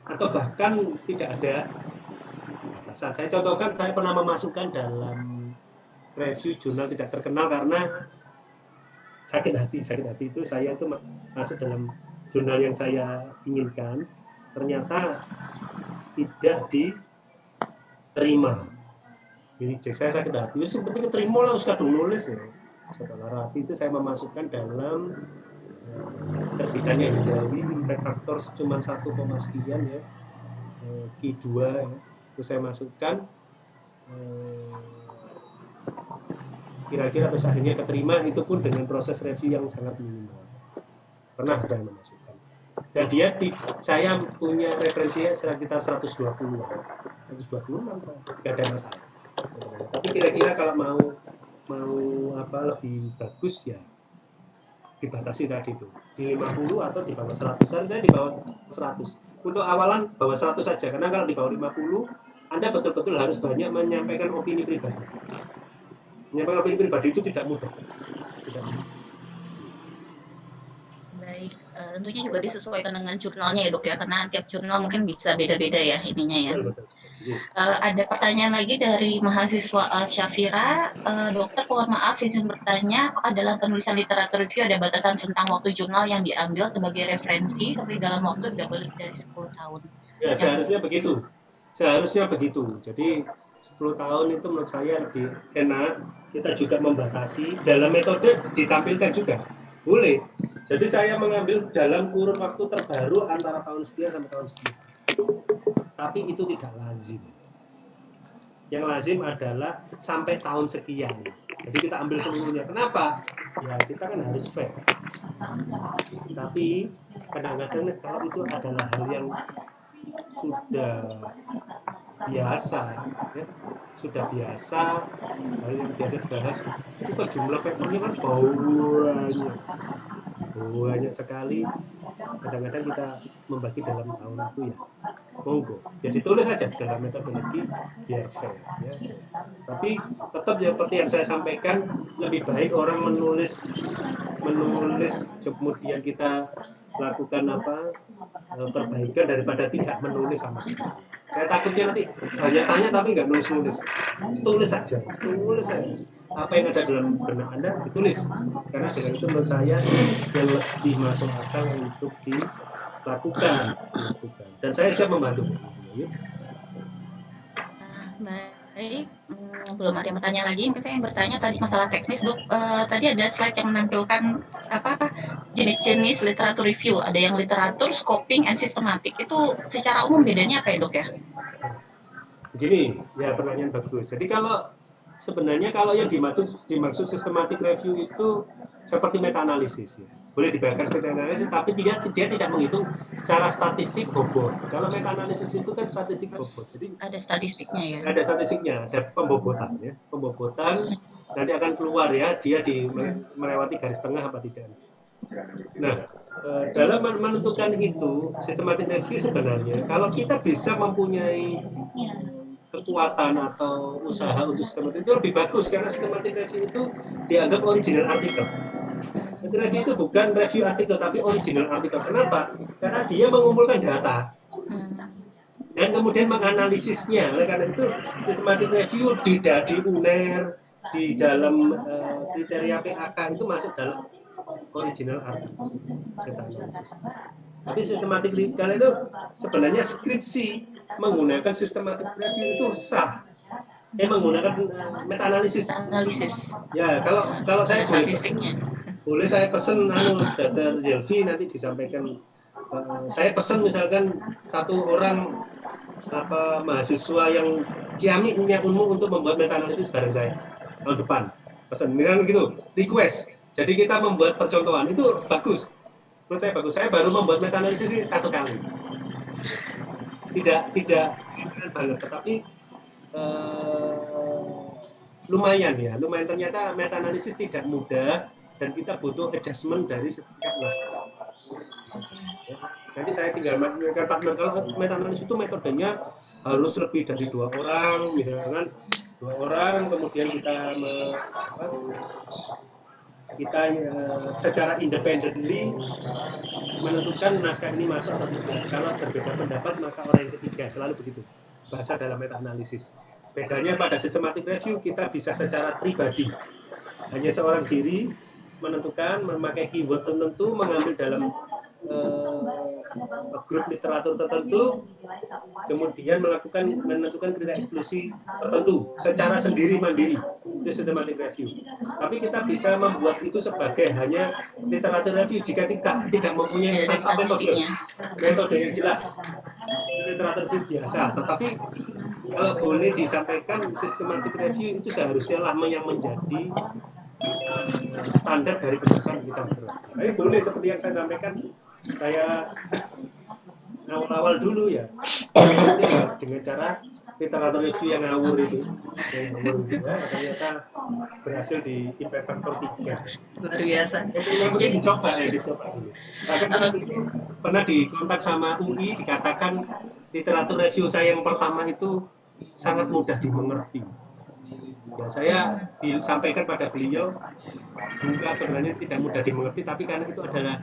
Atau bahkan tidak ada batasan. Saya contohkan, saya pernah memasukkan dalam review jurnal tidak terkenal karena sakit hati itu saya itu masuk dalam jurnal yang saya inginkan, ternyata tidak diterima. Jadi saya sakit hati, itu seperti keterima lah, sudah nulis ya. Setelah rapi itu saya memasukkan dalam terbitannya Hindawi, impact factor cuma 1, sekian ya, Q2 ya. Itu saya masukkan, kira-kira terus akhirnya keterima, itu pun dengan proses review yang sangat minimal. Pernah saya memasukkan. Dan saya punya referensinya sekitar 120 nggak ada masalah. Tapi kira-kira kalau mau lebih bagus ya dibatasi tadi itu di 50 atau di bawah 100. Saya di bawah 100. Untuk awalan bawah 100 saja, karena kalau di bawah 50 Anda betul-betul harus banyak menyampaikan opini pribadi. Menyampaikan opini pribadi itu tidak mudah. Baik, tentunya juga disesuaikan dengan jurnalnya ya dok ya, karena tiap jurnal mungkin bisa beda-beda ya ininya ya. Betul. Ada pertanyaan lagi dari mahasiswa Syafira. Dokter, mohon maaf izin bertanya, apakah dalam penulisan literatur review ada batasan tentang waktu jurnal yang diambil sebagai referensi seperti dalam waktu tidak boleh dari 10 tahun? Ya, seharusnya begitu. Jadi 10 tahun itu menurut saya lebih enak. Kita juga membatasi dalam metode ditampilkan juga. Boleh. Jadi saya mengambil dalam kurun waktu terbaru antara tahun sekian sampai tahun sekian. Tapi itu tidak lazim. Yang lazim adalah sampai tahun sekian. Jadi kita ambil seluruhnya. Kenapa? Ya kita kan harus fair. Tapi kadang-kadang kalau itu adalah hal yang sudah biasa, ya, hal yang biasa dibahas, itu kan jumlah papernya kan banyak sekali. Kadang-kadang kita membagi dalam tahun itu ya, monggo. Jadi tulis saja dalam metodologi biar fair. Ya. Tapi tetap ya seperti yang saya sampaikan, lebih baik orang menulis kemudian kita lakukan perbaikan daripada tidak menulis sama sekali. Saya takutnya nanti banyak tanya tapi nggak nulis. Tulis saja. Apa yang ada dalam benak Anda ditulis. Karena dengan itu menurut saya yang lebih masuk akal untuk dilakukan. Dan saya siap membantu. Baik, belum ada yang bertanya lagi. Kita yang bertanya tadi masalah teknis, Dok. Tadi ada slide yang menampilkan jenis-jenis literatur review. Ada yang literatur, scoping, and systematic. Itu secara umum bedanya apa ya, Dok ya? Begini, ya pertanyaan bagus. Jadi sebenarnya kalau yang dimaksud systematic review itu seperti meta-analisis ya. Boleh dibayangkan seperti analisis, tapi dia tidak menghitung secara statistik bobot. Kalau meta-analisis itu kan statistik bobot. Jadi ada statistiknya ya. Ada statistiknya, ada pembobotan ya. Pembobotan nanti akan keluar ya, dia melewati garis tengah apa tidak. Nah, dalam menentukan itu, systematic review sebenarnya kalau kita bisa mempunyai kekuatan atau usaha untuk systematic itu lebih bagus, karena systematic review itu dianggap original artikel. Review itu bukan review artikel tapi original artikel. Kenapa? Karena dia mengumpulkan data dan kemudian menganalisisnya. Oleh karena itu systematic review tidak di UNER, di dalam kriteria PAK itu masuk dalam original artikel. Tapi systematic review itu sebenarnya skripsi menggunakan systematic review itu sah. Menggunakan meta-analisis. Ya, kalau saya boleh saya pesen Dr. Zelvi nanti disampaikan. Saya pesen misalkan satu orang mahasiswa yang kiamik punya ilmu untuk membuat meta-analisis bareng saya tahun depan. Pesen, misalkan begitu, request. Jadi kita membuat percontohan itu bagus. Menurut saya bagus. Saya baru membuat meta-analisis ini 1 kali. Tidak banget, tetapi lumayan ternyata meta-analisis tidak mudah dan kita butuh adjustment dari setiap naskah. Nanti saya tinggal mengingatkan partner, kalau meta-analisis itu metodenya harus lebih dari 2 orang, misalkan 2 orang, kemudian kita secara independently menentukan naskah ini masuk atau tidak. Kalau berbeda pendapat maka orang yang ketiga, selalu begitu bahasa dalam meta-analisis. Bedanya pada systematic review kita bisa secara pribadi, hanya seorang diri menentukan, memakai keyword tertentu, mengambil dalam grup literatur tertentu, kemudian menentukan kriteria eksklusi tertentu secara sendiri mandiri. Itu systematic review. Tapi kita bisa membuat itu sebagai hanya literatur review jika tidak mempunyai metode yang jelas. Literatur review biasa, tetapi kalau boleh disampaikan systematic review itu seharusnya lah yang menjadi standar dari penyelesaian kita. Tapi boleh seperti yang saya sampaikan, saya awal-awal dulu ya, dengan cara literatur review yang ngawur itu, ternyata berhasil di impact factor 3. Luar biasa. Jadi dicoba dulu. Bahkan pernah dikontak sama UI, dikatakan literatur review saya yang pertama itu sangat mudah dimengerti. Ya, saya disampaikan pada beliau, bukan sebenarnya tidak mudah dimengerti, tapi karena itu adalah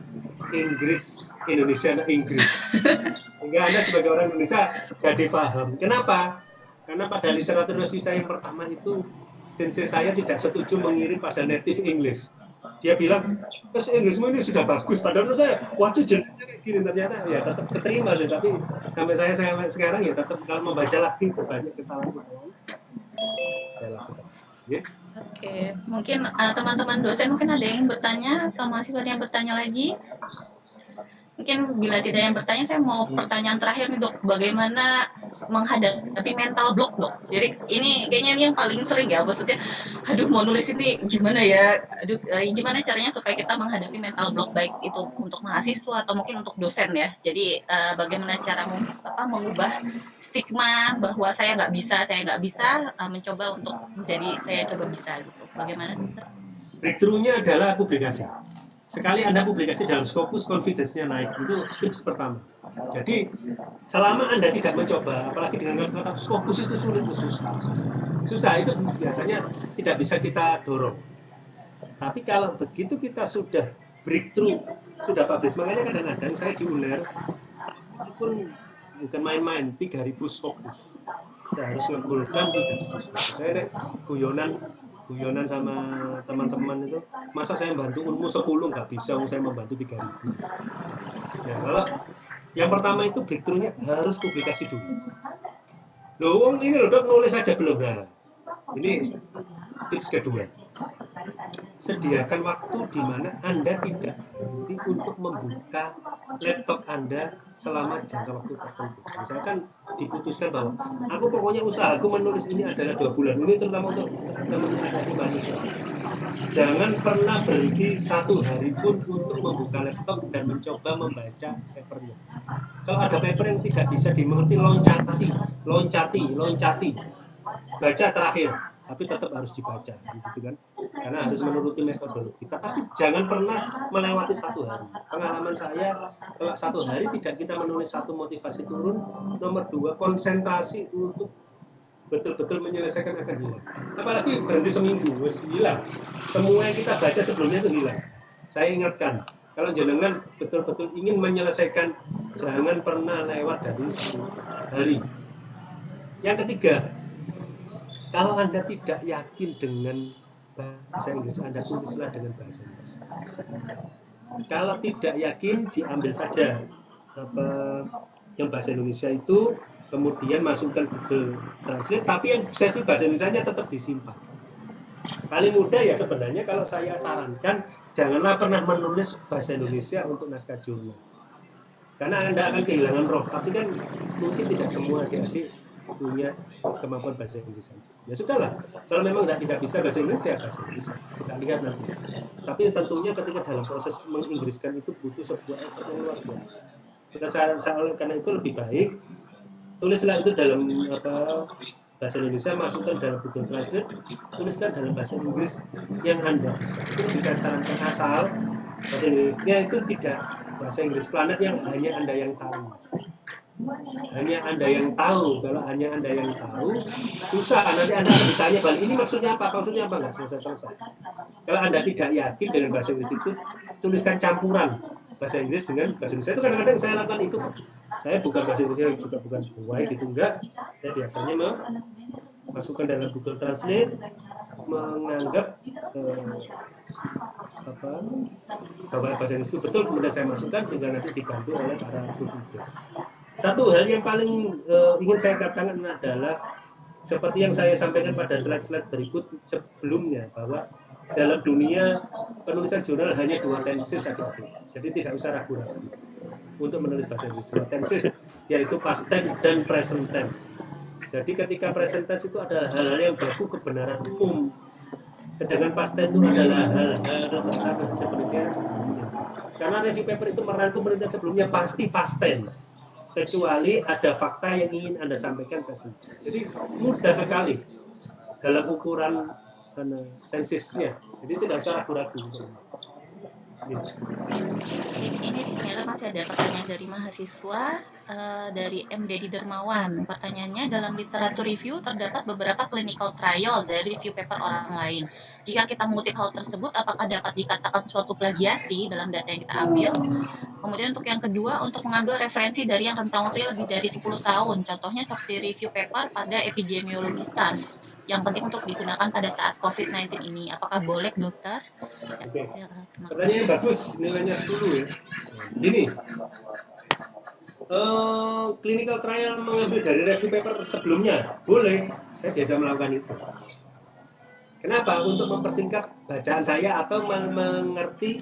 Indonesia Inggris. Sehingga Anda sebagai orang Indonesia jadi paham. Kenapa? Karena pada literatur review saya yang pertama itu, sensei saya tidak setuju mengirim pada native English. Dia bilang, bahasa Inggrismu ini sudah bagus. Padahal menurut saya, waktu jenisnya kayak gini, ternyata ya tetap keterima sih. Tapi sampai saya sekarang ya tetap kalau membaca lagi banyak kesalahan-kesalahan. Oke, mungkin teman-teman dosen mungkin ada yang ingin bertanya atau mahasiswa yang bertanya lagi. Mungkin bila tidak yang bertanya, saya mau pertanyaan terakhir nih dok, bagaimana menghadapi mental block dok? Jadi ini kayaknya ini yang paling sering ya, maksudnya, aduh mau nulis ini gimana ya, gimana caranya supaya kita menghadapi mental block, baik itu untuk mahasiswa atau mungkin untuk dosen ya. Jadi bagaimana cara mengubah stigma bahwa saya nggak bisa, mencoba untuk menjadi saya coba bisa gitu. Bagaimana? Breakthrough-nya adalah publikasi. Sekali Anda publikasi dalam Scopus, confidence-nya naik. Itu tips pertama. Jadi, selama Anda tidak mencoba, apalagi dengan kata Scopus itu sulit, susah. Susah, itu biasanya tidak bisa kita dorong. Tapi kalau begitu kita sudah breakthrough, sudah publish, makanya kadang-kadang saya di UNER, pun bukan main-main, 3.000 Scopus. Saya harus ngegolkan, saya guyonan sama teman-teman itu, masa saya membantu ilmu 10 nggak bisa, saya membantu 3.000. Nah, kalau yang pertama itu breakthrough-nya harus publikasi dulu. Loh, ini loh dok, nulis saja belum. Nah, ini tips kedua. Sediakan waktu di mana Anda tidak berhenti untuk membuka laptop Anda selama jangka waktu tertentu. Misalkan diputuskan bahwa aku pokoknya usahaku menulis ini adalah 2 bulan. Ini terutama untuk teman-teman mahasiswa. Jangan pernah berhenti 1 hari pun untuk membuka laptop dan mencoba membaca papernya. Kalau ada paper yang tidak bisa dimengerti, loncati. Baca terakhir, tapi tetap harus dibaca, gitu kan? Karena harus menuruti metodologi. Tapi jangan pernah melewati 1 hari. Pengalaman saya, kalau 1 hari tidak kita menulis 1, motivasi turun. Nomor 2, konsentrasi untuk betul-betul menyelesaikan akan hilang. Apalagi berhenti seminggu, wes hilang. Semua yang kita baca sebelumnya itu hilang. Saya ingatkan, kalau jenengan betul-betul ingin menyelesaikan, jangan pernah lewat dari 1 hari. Yang ketiga, kalau Anda tidak yakin dengan bahasa Inggris, Anda tulislah dengan bahasa Inggris. Kalau tidak yakin, diambil saja yang bahasa Indonesia itu, kemudian masukkan Google Translate, tapi yang sesi bahasa Indonesia-nya tetap disimpan. Paling mudah ya sebenarnya kalau saya sarankan, janganlah pernah menulis bahasa Indonesia untuk naskah jurnal. Karena Anda akan kehilangan roh, tapi kan mungkin tidak semua adik-adik punya kemampuan bahasa Inggris. Ya sudahlah, kalau memang tidak bisa bahasa Inggris, ya bahasa Inggris. Kita lihat nanti. Tapi tentunya ketika dalam proses menginggriskan itu butuh sebuah effort yang luar biasa. Karena itu lebih baik tulislah itu dalam bahasa Indonesia, masukkan dalam Google Translate, tuliskan dalam bahasa Inggris yang Anda bisa. Itu bisa sarankan, asal bahasa Inggrisnya itu tidak bahasa Inggris planet yang hanya Anda yang tahu. Hanya Anda yang tahu. Kalau hanya Anda yang tahu, susah. Nanti Anda ditanya balik, ini maksudnya apa? Maksudnya apa? Nggak selesai-selesai. Kalau Anda tidak yakin dengan bahasa Inggris itu, tuliskan campuran bahasa Inggris dengan bahasa Indonesia. Itu kadang-kadang saya lakukan itu. Saya bukan bahasa Indonesia juga bukan baik gitu, enggak. Saya biasanya masukkan dalam Google Translate, menganggap bahwa bahasa Indonesia betul, kemudian saya masukkan, tinggal nanti dibantu oleh para proofreaders. Satu hal yang paling ingin saya katakan adalah seperti yang saya sampaikan pada slide-slide berikut sebelumnya, bahwa dalam dunia penulisan jurnal hanya 2 tenses adik-adik. Jadi tidak usah ragu-ragu untuk menulis bahasa Inggris. 2 tenses, yaitu past tense dan present tense. Jadi ketika present tense itu adalah hal-hal yang berlaku kebenaran umum, sedangkan past tense itu adalah hal-hal tentang hasil penelitian sebelumnya. Karena review paper itu merangkum penelitian sebelumnya pasti past tense, kecuali ada fakta yang ingin Anda sampaikan present. Jadi mudah sekali dalam ukuran tensesnya. Jadi tidak usah ragu-ragu. Ini ternyata masih ada pertanyaan dari mahasiswa dari M. Dedi Dermawan. Pertanyaannya, dalam literatur review terdapat beberapa clinical trial dari review paper orang lain. Jika kita mengutip hal tersebut, apakah dapat dikatakan suatu plagiasi dalam data yang kita ambil? Kemudian untuk yang kedua, untuk mengambil referensi dari yang rentang waktu lebih dari 10 tahun, contohnya seperti review paper pada epidemiologi SARS, yang penting untuk digunakan pada saat COVID-19 ini. Apakah boleh, dokter? Oke. Pertanyaannya bagus, nilainya 10 ya. Ini clinical trial mengambil dari review paper sebelumnya, boleh. Saya biasa melakukan itu. Kenapa? Untuk mempersingkat bacaan saya atau mengerti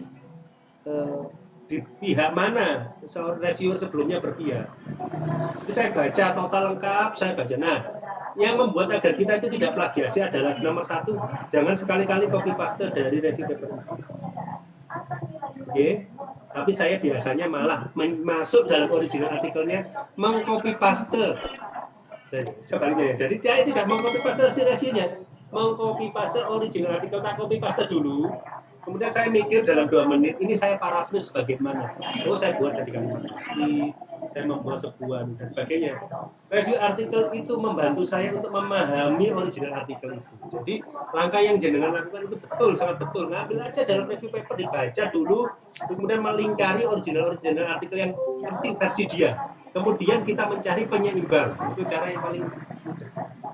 di pihak mana seorang reviewer sebelumnya berpihak. Jadi saya baca total lengkap, saya baca. Nah, yang membuat agar kita itu tidak plagiasi adalah nomor 1, jangan sekali-kali copy paste dari review paper. Oke, tapi saya biasanya malah masuk dalam original artikelnya, mengcopy paste. Sebaliknya, jadi saya tidak mengcopy paste versi reviewnya, mengcopy paste original artikel, tak copy paste dulu. Kemudian saya mikir dalam 2 menit, ini saya paraphrase bagaimana. Oh, saya buat jadi kalimat puisi, saya membuat sebuah dan sebagainya. Review artikel itu membantu saya untuk memahami original artikel itu. Jadi langkah yang jenengan lakukan itu betul, sangat betul. Ngambil aja dalam review paper, dibaca dulu, kemudian melingkari original artikel yang penting versi dia. Kemudian kita mencari penyeimbang. Itu cara yang paling mudah.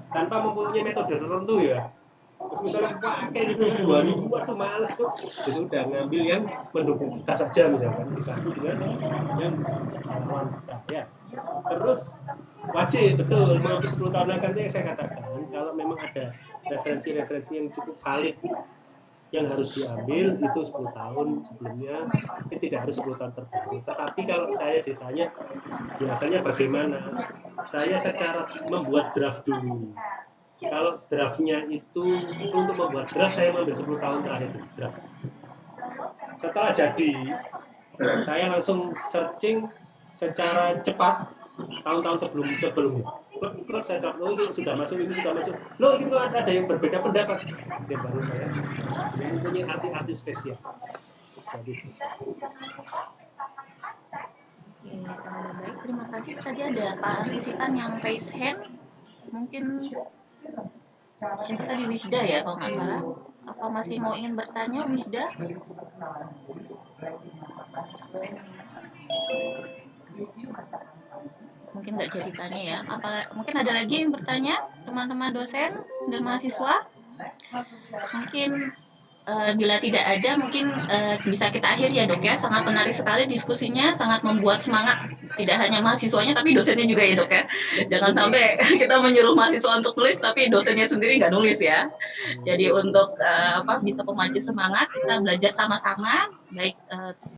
Tanpa mempunyai metode tertentu ya. Terus misalnya pakai gitu 2000, waduh males tuh. Jadi udah ngambil yang mendukung kita saja misalkan, dibantu dengan yang lawan kita ya. Terus wajib betul mengambil 10 tahun akarnya yang saya katakan, kalau memang ada referensi-referensi yang cukup valid yang harus diambil itu 10 tahun sebelumnya, tapi tidak harus 10 tahun terbaru. Tetapi kalau saya ditanya biasanya bagaimana, saya secara membuat draft dulu. Kalau draftnya itu untuk membuat draft, saya mengambil 10 tahun terakhir draft. Setelah jadi, saya langsung searching secara cepat tahun-tahun sebelumnya. Klub saya dapat, oh ini sudah masuk, ini sudah masuk. Loh ini ada yang berbeda pendapat. Dan baru saya yang punya arti-arti spesial. Baik, terima kasih. Tadi ada partisipan yang raise hand. Mungkin siapa tadi, Wisda ya kalau nggak salah. Apa masih mau ingin bertanya, Wisda? Mungkin nggak jadi tanya ya. Mungkin ada lagi yang bertanya, teman-teman dosen dan mahasiswa? Mungkin bila tidak ada, mungkin bisa kita akhiri ya dok ya. Sangat menarik sekali diskusinya, sangat membuat semangat tidak hanya mahasiswanya tapi dosennya juga ya dok ya. Jangan sampai kita menyuruh mahasiswa untuk tulis tapi dosennya sendiri nggak nulis ya. Jadi untuk bisa memacu semangat, kita belajar sama-sama, baik